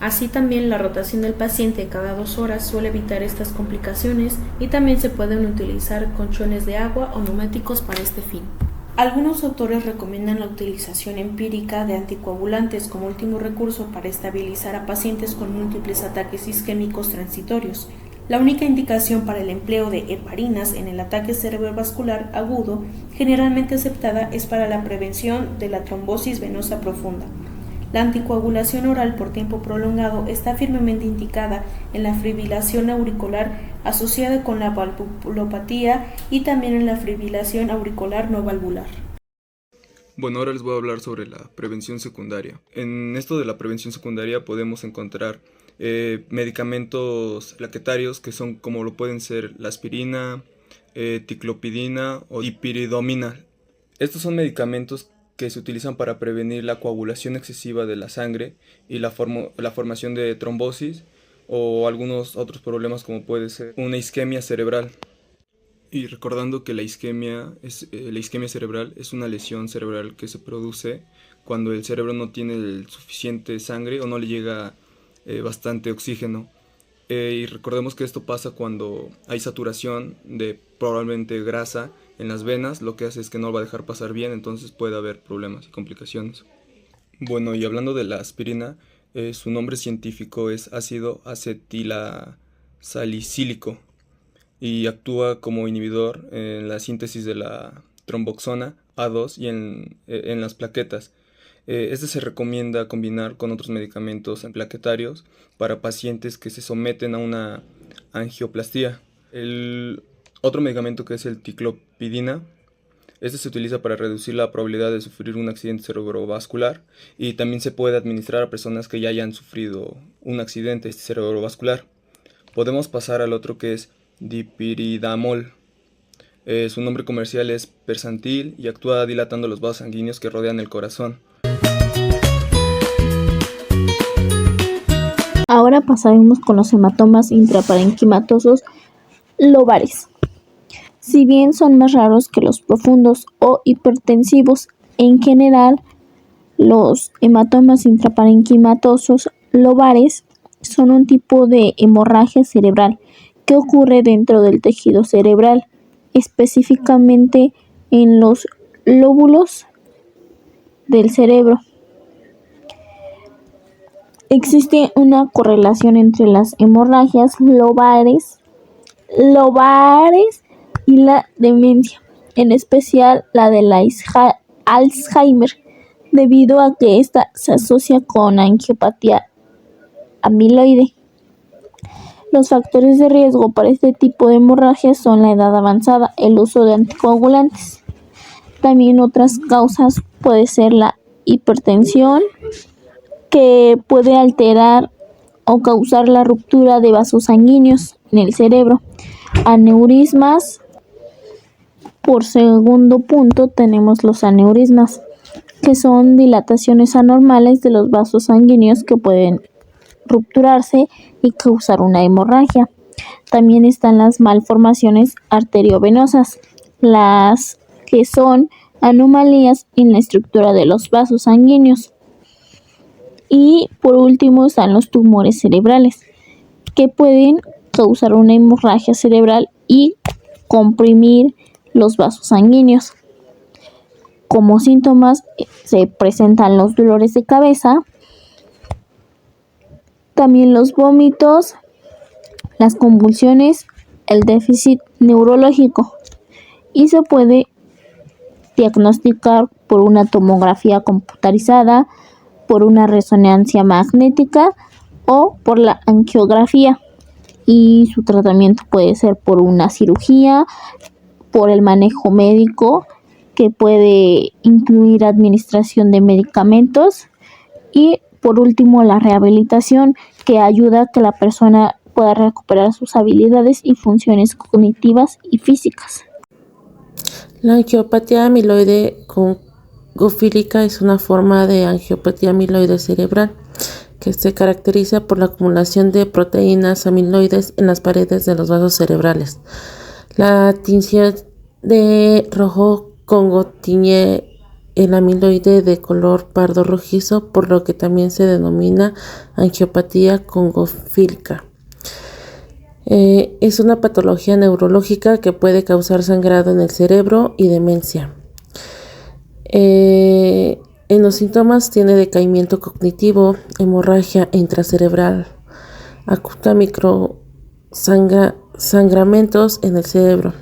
Así también la rotación del paciente cada 2 horas suele evitar estas complicaciones y también se pueden utilizar colchones de agua o neumáticos para este fin. Algunos autores recomiendan la utilización empírica de anticoagulantes como último recurso para estabilizar a pacientes con múltiples ataques isquémicos transitorios. La única indicación para el empleo de heparinas en el ataque cerebrovascular agudo generalmente aceptada es para la prevención de la trombosis venosa profunda. La anticoagulación oral por tiempo prolongado está firmemente indicada en la fibrilación auricular asociada con la valvulopatía y también en la fibrilación auricular no valvular. Bueno, ahora les voy a hablar sobre la prevención secundaria. En esto de la prevención secundaria podemos encontrar medicamentos plaquetarios que son como lo pueden ser la aspirina, ticlopidina o dipiridomina. Estos son medicamentos que se utilizan para prevenir la coagulación excesiva de la sangre y la formación de trombosis o algunos otros problemas como puede ser una isquemia cerebral. Y recordando que la isquemia cerebral es una lesión cerebral que se produce cuando el cerebro no tiene el suficiente sangre o no le llega bastante oxígeno. Y recordemos que esto pasa cuando hay saturación de probablemente grasa en las venas, lo que hace es que no lo va a dejar pasar bien, entonces puede haber problemas y complicaciones. Bueno, y hablando de la aspirina, su nombre científico es ácido acetilasalicílico y actúa como inhibidor en la síntesis de la tromboxana A2 y en las plaquetas. Este se recomienda combinar con otros medicamentos plaquetarios para pacientes que se someten a una angioplastía. El otro medicamento que es el ticlopidina, este se utiliza para reducir la probabilidad de sufrir un accidente cerebrovascular y también se puede administrar a personas que ya hayan sufrido un accidente cerebrovascular. Podemos pasar al otro que es dipiridamol. Su nombre comercial es Persantil y actúa dilatando los vasos sanguíneos que rodean el corazón. Ahora pasaremos con los hematomas intraparenquimatosos lobares. Si bien son más raros que los profundos o hipertensivos, en general, los hematomas intraparenquimatosos lobares son un tipo de hemorragia cerebral que ocurre dentro del tejido cerebral, específicamente en los lóbulos del cerebro. Existe una correlación entre las hemorragias lobares y la demencia, en especial la de la Alzheimer, debido a que esta se asocia con angiopatía amiloide. Los factores de riesgo para este tipo de hemorragias son la edad avanzada, el uso de anticoagulantes. También otras causas puede ser la hipertensión, que puede alterar o causar la ruptura de vasos sanguíneos en el cerebro. Aneurismas. Por segundo punto tenemos los aneurismas, que son dilataciones anormales de los vasos sanguíneos que pueden rupturarse y causar una hemorragia. También están las malformaciones arteriovenosas, las que son anomalías en la estructura de los vasos sanguíneos. Y por último están los tumores cerebrales, que pueden causar una hemorragia cerebral y comprimir los vasos sanguíneos. Como síntomas se presentan los dolores de cabeza, también los vómitos, las convulsiones, el déficit neurológico, y se puede diagnosticar por una tomografía computarizada, por una resonancia magnética o por la angiografía, y su tratamiento puede ser por una cirugía, por el manejo médico, que puede incluir administración de medicamentos, y por último la rehabilitación, que ayuda a que la persona pueda recuperar sus habilidades y funciones cognitivas y físicas. La angiopatía amiloide congofílica es una forma de angiopatía amiloide cerebral que se caracteriza por la acumulación de proteínas amiloides en las paredes de los vasos cerebrales. La tinción de rojo congo tiñe el amiloide de color pardo rojizo, por lo que también se denomina angiopatía congofílica. Es una patología neurológica que puede causar sangrado en el cerebro y demencia. En los síntomas tiene decaimiento cognitivo, hemorragia intracerebral, acuta sangramentos en el cerebro.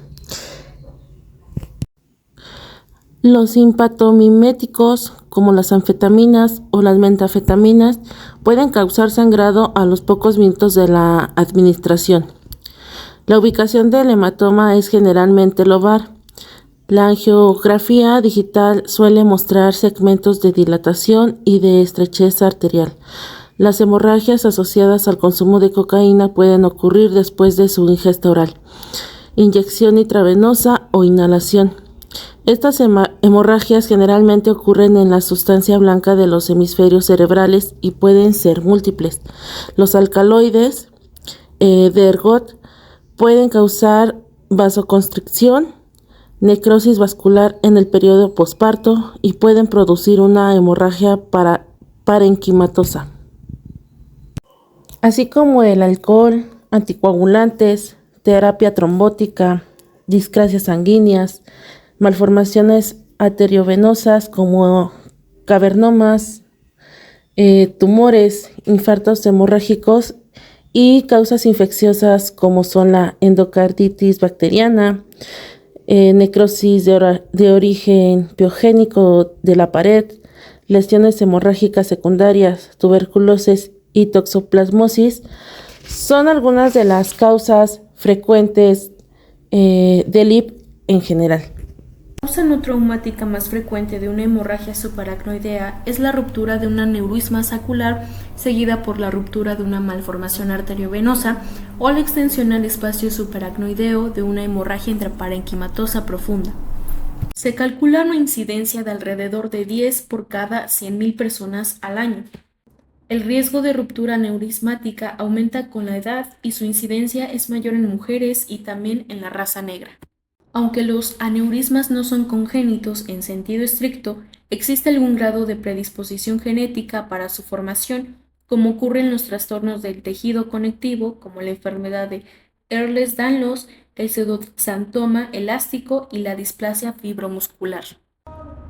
Los simpatomiméticos, como las anfetaminas o las metafetaminas, pueden causar sangrado a los pocos minutos de la administración. La ubicación del hematoma es generalmente lobar. La angiografía digital suele mostrar segmentos de dilatación y de estrechez arterial. Las hemorragias asociadas al consumo de cocaína pueden ocurrir después de su ingesta oral, inyección intravenosa o inhalación. Estas hemorragias generalmente ocurren en la sustancia blanca de los hemisferios cerebrales y pueden ser múltiples. Los alcaloides de ergot pueden causar vasoconstricción, necrosis vascular en el periodo posparto y pueden producir una hemorragia parenquimatosa. Así como el alcohol, anticoagulantes, terapia trombótica, discrasias sanguíneas, malformaciones arteriovenosas como cavernomas, tumores, infartos hemorrágicos y causas infecciosas como son la endocarditis bacteriana, necrosis de origen piogénico de la pared, lesiones hemorrágicas secundarias, tuberculosis y toxoplasmosis son algunas de las causas frecuentes del IP en general. La causa no traumática más frecuente de una hemorragia subaracnoidea es la ruptura de un aneurisma saccular seguida por la ruptura de una malformación arteriovenosa o la extensión al espacio subaracnoideo de una hemorragia intraparenquimatosa profunda. Se calcula una incidencia de alrededor de 10 por cada 100.000 personas al año. El riesgo de ruptura aneurismática aumenta con la edad y su incidencia es mayor en mujeres y también en la raza negra. Aunque los aneurismas no son congénitos en sentido estricto, existe algún grado de predisposición genética para su formación, como ocurre en los trastornos del tejido conectivo, como la enfermedad de Ehlers-Danlos, el pseudoxantoma elástico y la displasia fibromuscular.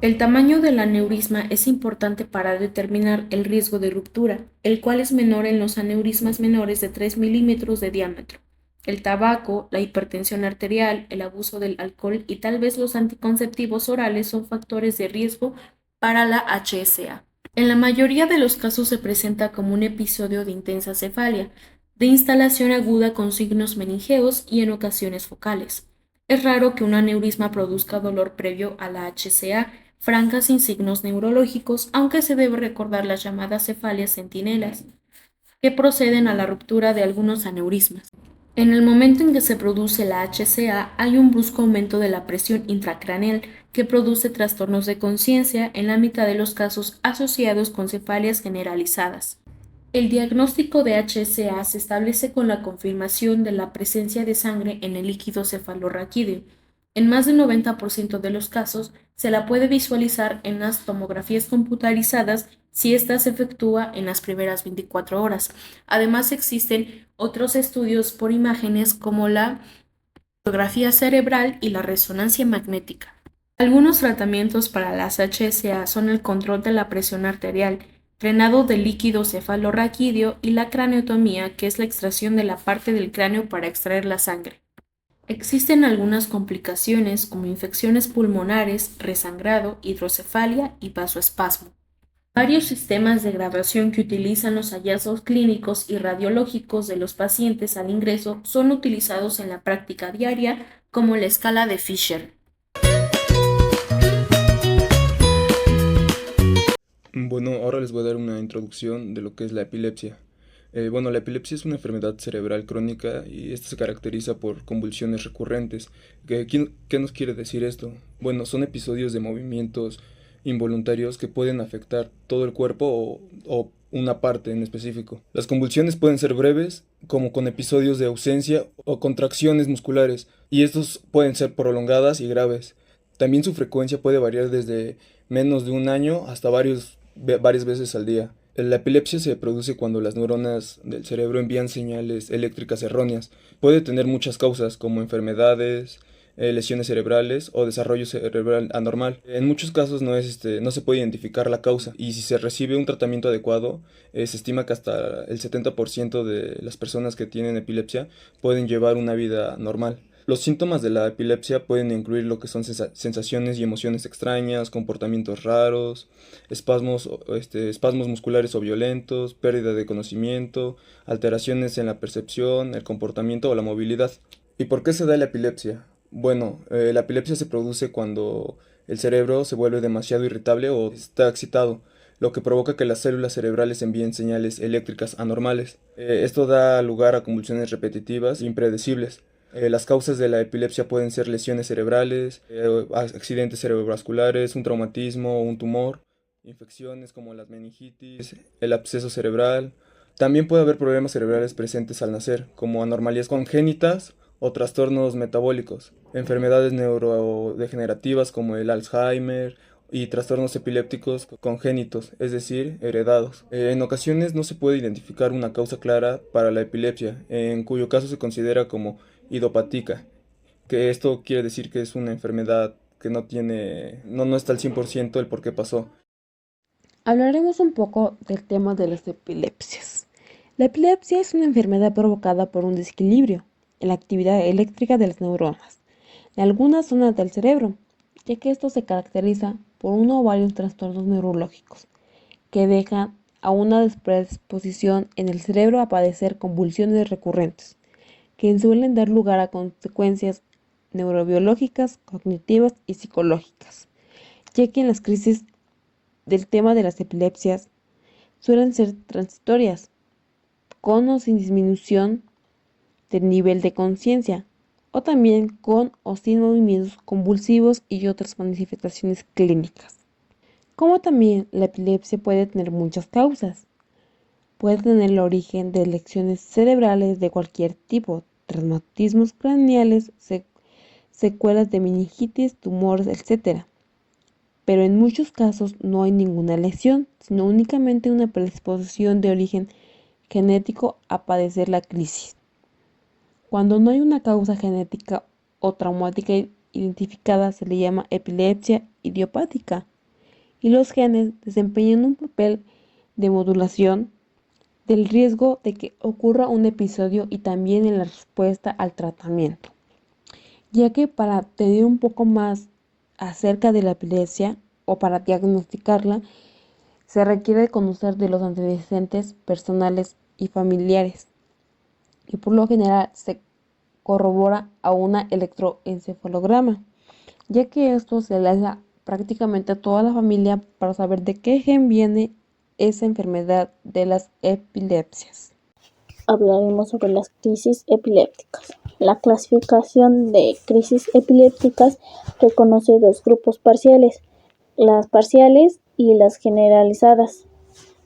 El tamaño del aneurisma es importante para determinar el riesgo de ruptura, el cual es menor en los aneurismas menores de 3 milímetros de diámetro. El tabaco, la hipertensión arterial, el abuso del alcohol y tal vez los anticonceptivos orales son factores de riesgo para la HSA. En la mayoría de los casos se presenta como un episodio de intensa cefalia, de instalación aguda con signos meningeos y en ocasiones focales. Es raro que un aneurisma produzca dolor previo a la HCA, franca sin signos neurológicos, aunque se debe recordar las llamadas cefalias centinelas, que proceden a la ruptura de algunos aneurismas. En el momento en que se produce la HCA, hay un brusco aumento de la presión intracraneal que produce trastornos de conciencia en la mitad de los casos asociados con cefalias generalizadas. El diagnóstico de HCA se establece con la confirmación de la presencia de sangre en el líquido cefalorraquídeo. En más del 90% de los casos, se la puede visualizar en las tomografías computarizadas si ésta se efectúa en las primeras 24 horas. Además, existen otros estudios por imágenes como la tomografía cerebral y la resonancia magnética. Algunos tratamientos para las HSA son el control de la presión arterial, drenado del líquido cefalorraquídeo y la craneotomía, que es la extracción de la parte del cráneo para extraer la sangre. Existen algunas complicaciones como infecciones pulmonares, resangrado, hidrocefalia y vasoespasmo. Varios sistemas de graduación que utilizan los hallazgos clínicos y radiológicos de los pacientes al ingreso son utilizados en la práctica diaria, como la escala de Fisher. Bueno, ahora les voy a dar una introducción de lo que es la epilepsia. Bueno, la epilepsia es una enfermedad cerebral crónica y esta se caracteriza por convulsiones recurrentes. ¿Qué nos quiere decir esto? Bueno, son episodios de movimientos involuntarios que pueden afectar todo el cuerpo o una parte en específico. Las convulsiones pueden ser breves, como con episodios de ausencia o contracciones musculares, y estos pueden ser prolongadas y graves. También su frecuencia puede variar desde menos de un año hasta varias veces al día. La epilepsia se produce cuando las neuronas del cerebro envían señales eléctricas erróneas. Puede tener muchas causas, como enfermedades, lesiones cerebrales o desarrollo cerebral anormal. En muchos casos no se puede identificar la causa, y si se recibe un tratamiento adecuado, se estima que hasta el 70% de las personas que tienen epilepsia pueden llevar una vida normal. Los síntomas de la epilepsia pueden incluir lo que son sensaciones y emociones extrañas, comportamientos raros, espasmos musculares o violentos, pérdida de conocimiento, alteraciones en la percepción, el comportamiento o la movilidad. ¿Y por qué se da la epilepsia? Bueno, la epilepsia se produce cuando el cerebro se vuelve demasiado irritable o está excitado, lo que provoca que las células cerebrales envíen señales eléctricas anormales. Esto da lugar a convulsiones repetitivas e impredecibles. Las causas de la epilepsia pueden ser lesiones cerebrales, accidentes cerebrovasculares, un traumatismo o un tumor, infecciones como las meningitis, el absceso cerebral. También puede haber problemas cerebrales presentes al nacer, como anormalías congénitas o trastornos metabólicos, enfermedades neurodegenerativas como el Alzheimer y trastornos epilépticos congénitos, es decir, heredados. En ocasiones no se puede identificar una causa clara para la epilepsia, en cuyo caso se considera como idiopática, que esto quiere decir que es una enfermedad que no está al 100% el por qué pasó. Hablaremos un poco del tema de las epilepsias. La epilepsia es una enfermedad provocada por un desequilibrio en la actividad eléctrica de las neuronas de algunas zonas del cerebro, ya que esto se caracteriza por uno o varios trastornos neurológicos que dejan a una predisposición en el cerebro a padecer convulsiones recurrentes, que suelen dar lugar a consecuencias neurobiológicas, cognitivas y psicológicas, ya que en las crisis del tema de las epilepsias suelen ser transitorias, con o sin disminución del nivel de conciencia, o también con o sin movimientos convulsivos y otras manifestaciones clínicas. Como también la epilepsia puede tener muchas causas. Puede tener el origen de lesiones cerebrales de cualquier tipo, traumatismos craneales, secuelas de meningitis, tumores, etc. Pero en muchos casos no hay ninguna lesión, sino únicamente una predisposición de origen genético a padecer la crisis. Cuando no hay una causa genética o traumática identificada, se le llama epilepsia idiopática, y los genes desempeñan un papel de modulación del riesgo de que ocurra un episodio y también en la respuesta al tratamiento, ya que para tener un poco más acerca de la epilepsia o para diagnosticarla, se requiere conocer de los antecedentes personales y familiares, y por lo general se corrobora a un electroencefalograma, ya que esto se le hace prácticamente a toda la familia para saber de qué gen viene esa enfermedad de las epilepsias. Hablaremos sobre las crisis epilépticas. La clasificación de crisis epilépticas reconoce dos grupos parciales, las parciales y las generalizadas.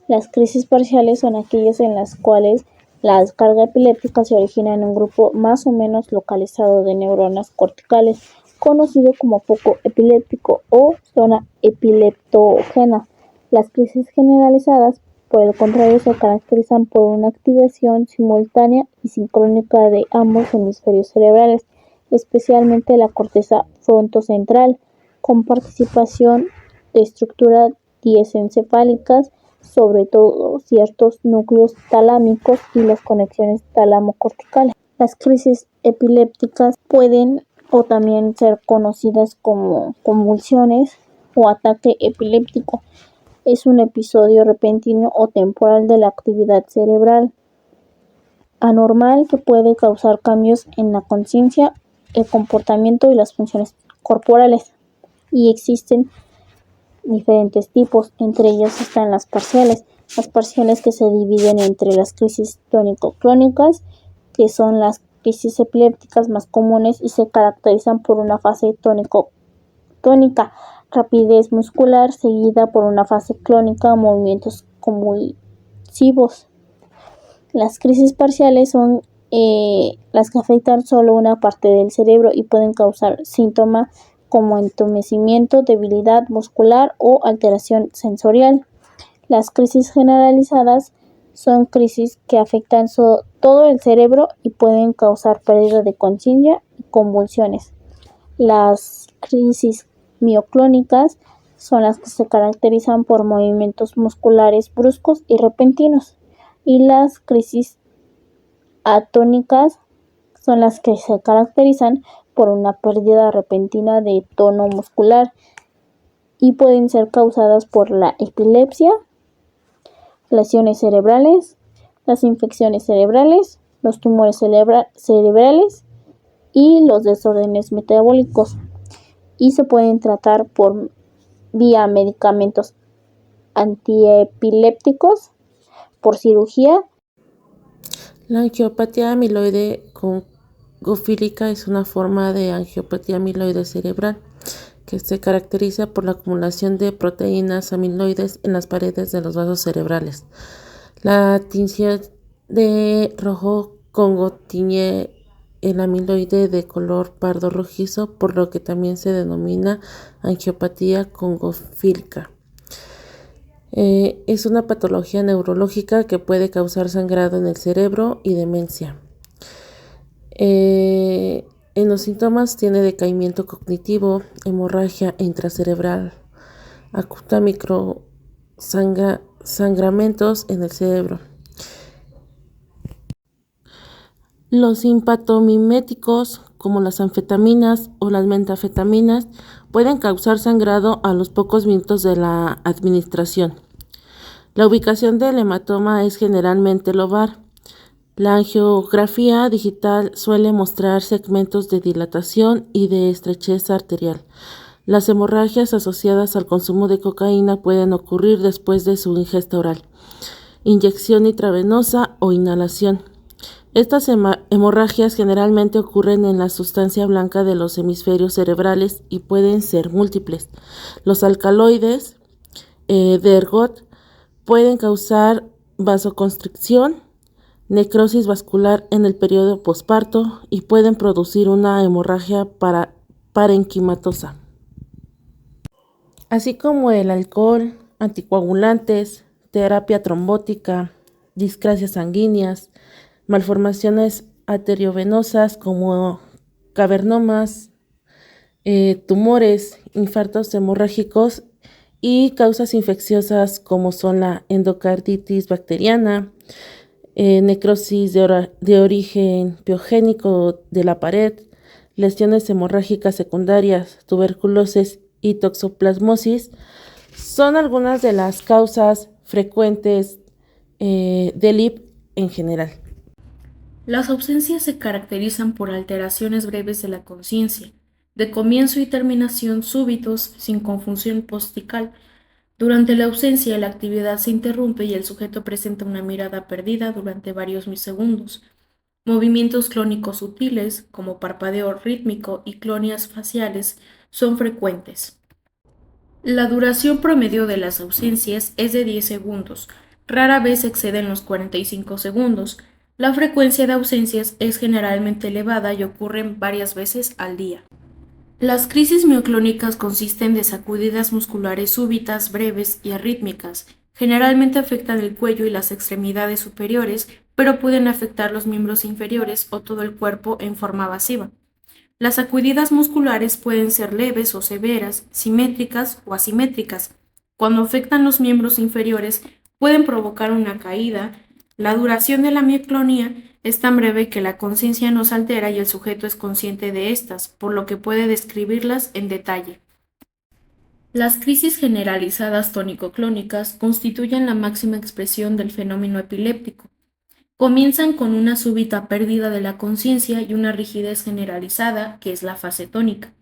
Las crisis parciales son aquellas en las cuales la descarga epiléptica se origina en un grupo más o menos localizado de neuronas corticales, conocido como foco epiléptico o zona epileptógena. Las crisis generalizadas, por el contrario, se caracterizan por una activación simultánea y sincrónica de ambos hemisferios cerebrales, especialmente la corteza frontocentral, con participación de estructuras diencefálicas, sobre todo ciertos núcleos talámicos y las conexiones talamo-corticales. Las crisis epilépticas pueden o también ser conocidas como convulsiones o ataque epiléptico. Es un episodio repentino o temporal de la actividad cerebral anormal que puede causar cambios en la conciencia, el comportamiento y las funciones corporales. Y existen diferentes tipos, entre ellos están las parciales, Las parciales que se dividen entre las crisis tónico-clónicas, que son las crisis epilépticas más comunes y se caracterizan por una fase tónica, rapidez muscular, seguida por una fase clónica, movimientos convulsivos. Las crisis parciales son las que afectan solo una parte del cerebro y pueden causar síntomas como entumecimiento, debilidad muscular o alteración sensorial. Las crisis generalizadas son crisis que afectan todo el cerebro y pueden causar pérdida de conciencia y convulsiones. Las crisis mioclónicas son las que se caracterizan por movimientos musculares bruscos y repentinos, y las crisis atónicas son las que se caracterizan por una pérdida repentina de tono muscular y pueden ser causadas por la epilepsia, lesiones cerebrales, las infecciones cerebrales, los tumores cerebrales y los desórdenes metabólicos, y se pueden tratar por vía medicamentos antiepilépticos, por cirugía. La angiopatía amiloide congofílica es una forma de angiopatía amiloide cerebral que se caracteriza por la acumulación de proteínas amiloides en las paredes de los vasos cerebrales. La tinción de rojo congo tiñe el amiloide de color pardo rojizo, por lo que también se denomina angiopatía congofílica. Es una patología neurológica que puede causar sangrado en el cerebro y demencia. En los síntomas tiene decaimiento cognitivo, hemorragia intracerebral, acuta sangramentos en el cerebro. Los simpatomiméticos, como las anfetaminas o las metanfetaminas, pueden causar sangrado a los pocos minutos de la administración. La ubicación del hematoma es generalmente lobar. La angiografía digital suele mostrar segmentos de dilatación y de estrechez arterial. Las hemorragias asociadas al consumo de cocaína pueden ocurrir después de su ingesta oral, inyección intravenosa o inhalación. Estas hemorragias generalmente ocurren en la sustancia blanca de los hemisferios cerebrales y pueden ser múltiples. Los alcaloides de ergot pueden causar vasoconstricción, necrosis vascular en el periodo posparto y pueden producir una hemorragia parenquimatosa. Así como el alcohol, anticoagulantes, terapia trombótica, discrasias sanguíneas, malformaciones arteriovenosas como cavernomas, tumores, infartos hemorrágicos y causas infecciosas como son la endocarditis bacteriana, necrosis de origen piogénico de la pared, lesiones hemorrágicas secundarias, tuberculosis y toxoplasmosis son algunas de las causas frecuentes del IP en general. Las ausencias se caracterizan por alteraciones breves de la conciencia, de comienzo y terminación súbitos, sin confusión postical. Durante la ausencia, la actividad se interrumpe y el sujeto presenta una mirada perdida durante varios milisegundos. Movimientos clónicos sutiles, como parpadeo rítmico y clonias faciales, son frecuentes. La duración promedio de las ausencias es de 10 segundos, rara vez exceden los 45 segundos. La frecuencia de ausencias es generalmente elevada y ocurren varias veces al día. Las crisis mioclónicas consisten de sacudidas musculares súbitas, breves y arrítmicas. Generalmente afectan el cuello y las extremidades superiores, pero pueden afectar los miembros inferiores o todo el cuerpo en forma evasiva. Las sacudidas musculares pueden ser leves o severas, simétricas o asimétricas. Cuando afectan los miembros inferiores, pueden provocar una caída. La duración de la mioclonía es tan breve que la conciencia no se altera y el sujeto es consciente de estas, por lo que puede describirlas en detalle. Las crisis generalizadas tónico-clónicas constituyen la máxima expresión del fenómeno epiléptico. Comienzan con una súbita pérdida de la conciencia y una rigidez generalizada, que es la fase tónica.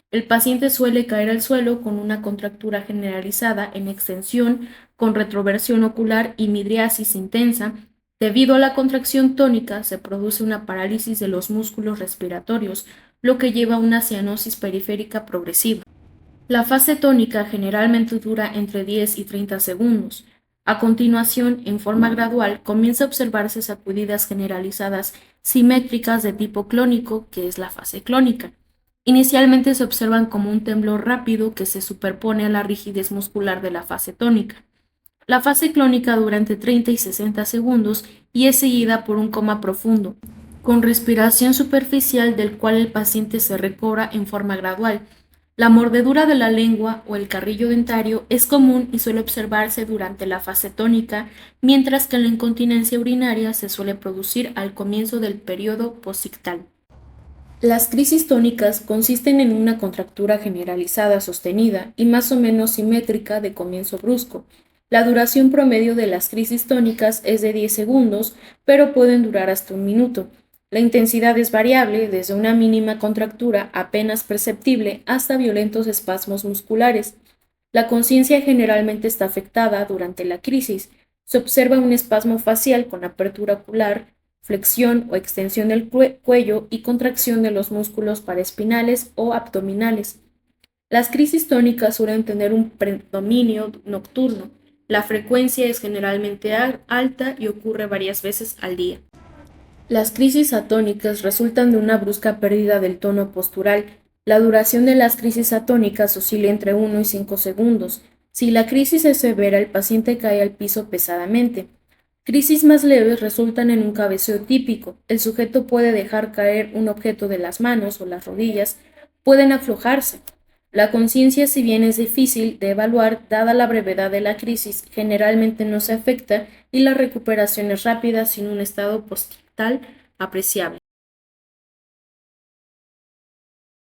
El paciente suele caer al suelo con una contractura generalizada en extensión, con retroversión ocular y midriasis intensa. Debido a la contracción tónica, se produce una parálisis de los músculos respiratorios, lo que lleva a una cianosis periférica progresiva. La fase tónica generalmente dura entre 10 y 30 segundos. A continuación, en forma gradual, comienza a observarse sacudidas generalizadas simétricas de tipo clónico, que es la fase clónica. Inicialmente se observan como un temblor rápido que se superpone a la rigidez muscular de la fase tónica. La fase clónica dura entre 30 y 60 segundos y es seguida por un coma profundo, con respiración superficial del cual el paciente se recobra en forma gradual. La mordedura de la lengua o el carrillo dentario es común y suele observarse durante la fase tónica, mientras que la incontinencia urinaria se suele producir al comienzo del periodo posictal. Las crisis tónicas consisten en una contractura generalizada sostenida y más o menos simétrica de comienzo brusco. La duración promedio de las crisis tónicas es de 10 segundos, pero pueden durar hasta un minuto. La intensidad es variable, desde una mínima contractura apenas perceptible hasta violentos espasmos musculares. La conciencia generalmente está afectada durante la crisis. Se observa un espasmo facial con apertura ocular, flexión o extensión del cuello y contracción de los músculos paraespinales o abdominales. Las crisis tónicas suelen tener un predominio nocturno. La frecuencia es generalmente alta y ocurre varias veces al día. Las crisis atónicas resultan de una brusca pérdida del tono postural. La duración de las crisis atónicas oscila entre 1 y 5 segundos. Si la crisis es severa, el paciente cae al piso pesadamente. Crisis más leves resultan en un cabeceo típico. El sujeto puede dejar caer un objeto de las manos o las rodillas, pueden aflojarse. La conciencia, si bien es difícil de evaluar, dada la brevedad de la crisis, generalmente no se afecta y la recuperación es rápida sin un estado postictal apreciable.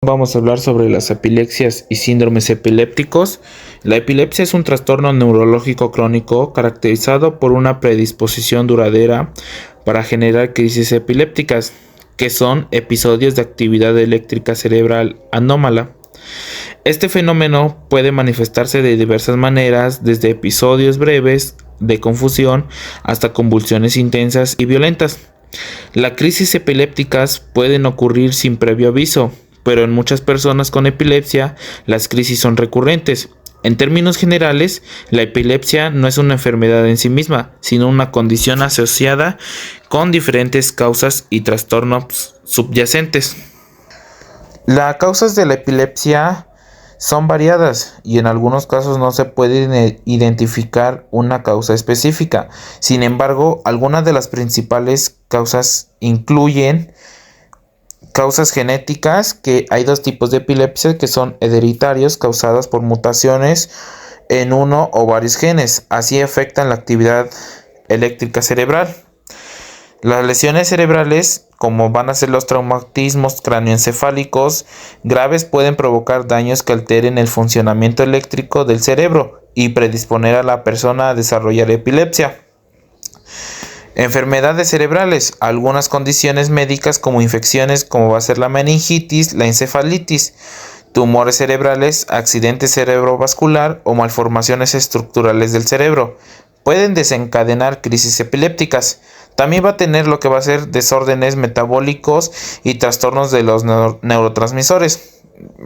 Vamos a hablar sobre las epilepsias y síndromes epilépticos. La epilepsia es un trastorno neurológico crónico caracterizado por una predisposición duradera para generar crisis epilépticas, que son episodios de actividad eléctrica cerebral anómala. Este fenómeno puede manifestarse de diversas maneras, desde episodios breves de confusión hasta convulsiones intensas y violentas. Las crisis epilépticas pueden ocurrir sin previo aviso, pero en muchas personas con epilepsia las crisis son recurrentes. En términos generales, la epilepsia no es una enfermedad en sí misma, sino una condición asociada con diferentes causas y trastornos subyacentes. Las causas de la epilepsia son variadas y en algunos casos no se puede identificar una causa específica. Sin embargo, algunas de las principales causas incluyen causas genéticas, que hay dos tipos de epilepsia que son hereditarios, causadas por mutaciones en uno o varios genes. Así afectan la actividad eléctrica cerebral. Las lesiones cerebrales, como van a ser los traumatismos cráneoencefálicos graves, pueden provocar daños que alteren el funcionamiento eléctrico del cerebro y predisponer a la persona a desarrollar epilepsia. Enfermedades cerebrales, algunas condiciones médicas como infecciones como va a ser la meningitis, la encefalitis, tumores cerebrales, accidente cerebrovascular o malformaciones estructurales del cerebro pueden desencadenar crisis epilépticas. También va a tener lo que va a ser desórdenes metabólicos y trastornos de los neurotransmisores.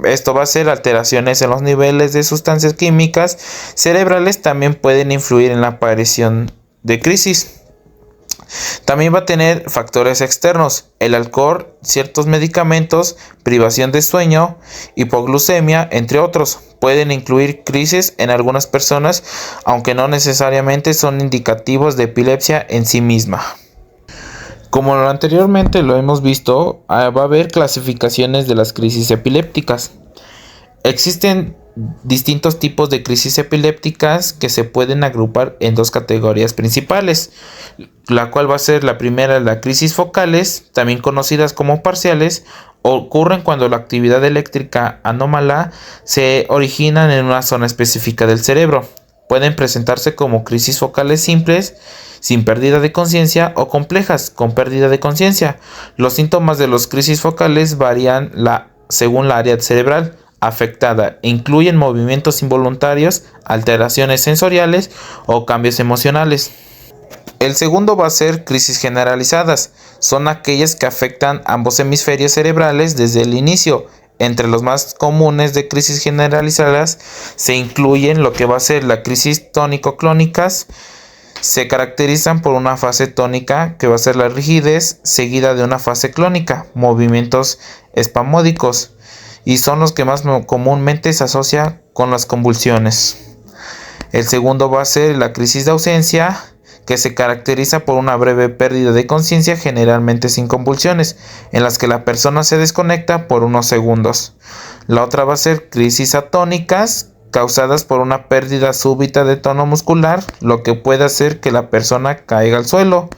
Esto va a ser alteraciones en los niveles de sustancias químicas cerebrales, también pueden influir en la aparición de crisis. También va a tener factores externos, el alcohol, ciertos medicamentos, privación de sueño, hipoglucemia, entre otros. Pueden incluir crisis en algunas personas, aunque no necesariamente son indicativos de epilepsia en sí misma. Como anteriormente lo hemos visto, va a haber clasificaciones de las crisis epilépticas. Existen distintos tipos de crisis epilépticas que se pueden agrupar en dos categorías principales, la cual va a ser la primera, la crisis focales, también conocidas como parciales. Ocurren cuando la actividad eléctrica anómala se origina en una zona específica del cerebro. Pueden presentarse como crisis focales simples, sin pérdida de conciencia, o complejas, con pérdida de conciencia. Los síntomas de las crisis focales varían según la área cerebral. afectada e incluyen movimientos involuntarios, alteraciones sensoriales o cambios emocionales. El segundo va a ser crisis generalizadas. Son aquellas que afectan ambos hemisferios cerebrales desde el inicio. Entre los más comunes de crisis generalizadas se incluyen lo que va a ser la crisis tónico-clónicas. Se caracterizan por una fase tónica que va a ser la rigidez, seguida de una fase clónica, movimientos espasmódicos, y son los que más comúnmente se asocia con las convulsiones. El segundo va a ser la crisis de ausencia, que se caracteriza por una breve pérdida de conciencia, generalmente sin convulsiones, en las que la persona se desconecta por unos segundos. La otra va a ser crisis atónicas, causadas por una pérdida súbita de tono muscular, lo que puede hacer que la persona caiga al suelo.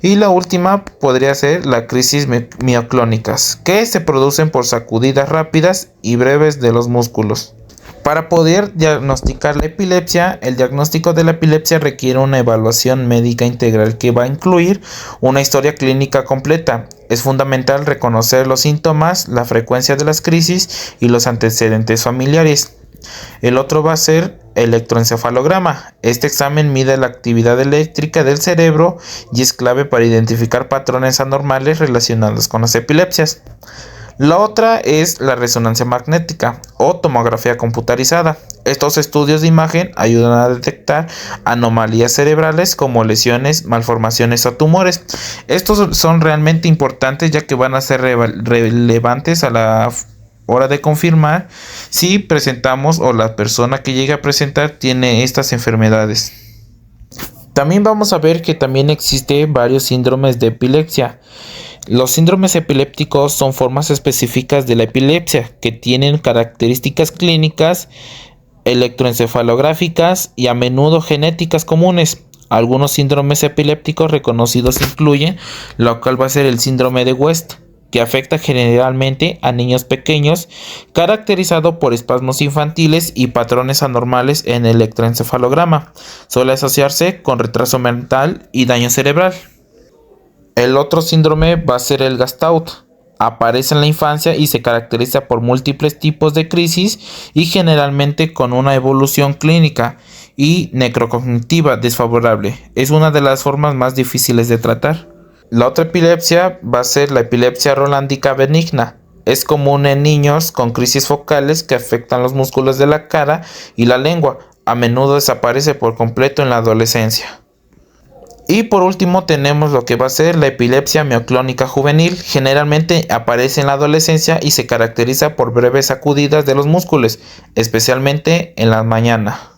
Y la última podría ser la crisis mioclónicas, que se producen por sacudidas rápidas y breves de los músculos. Para poder diagnosticar la epilepsia, el diagnóstico de la epilepsia requiere una evaluación médica integral que va a incluir una historia clínica completa. Es fundamental reconocer los síntomas, la frecuencia de las crisis y los antecedentes familiares. El otro va a ser electroencefalograma. Este examen mide la actividad eléctrica del cerebro y es clave para identificar patrones anormales relacionados con las epilepsias. La otra es la resonancia magnética o tomografía computarizada. Estos estudios de imagen ayudan a detectar anomalías cerebrales como lesiones, malformaciones o tumores. Estos son realmente importantes ya que van a ser relevantes a la hora de confirmar si presentamos o la persona que llega a presentar tiene estas enfermedades. También vamos a ver que también existe varios síndromes de epilepsia. Los síndromes epilépticos son formas específicas de la epilepsia que tienen características clínicas, electroencefalográficas y a menudo genéticas comunes. Algunos síndromes epilépticos reconocidos incluyen lo cual va a ser el síndrome de West, que afecta generalmente a niños pequeños, caracterizado por espasmos infantiles y patrones anormales en el electroencefalograma. Suele asociarse con retraso mental y daño cerebral. El otro síndrome va a ser el Gestalt. Aparece en la infancia y se caracteriza por múltiples tipos de crisis y generalmente con una evolución clínica y necrocognitiva desfavorable. Es una de las formas más difíciles de tratar. La otra epilepsia va a ser la epilepsia rolándica benigna. Es común en niños con crisis focales que afectan los músculos de la cara y la lengua. A menudo desaparece por completo en la adolescencia. Y por último tenemos lo que va a ser la epilepsia mioclónica juvenil. Generalmente aparece en la adolescencia y se caracteriza por breves sacudidas de los músculos, especialmente en la mañana.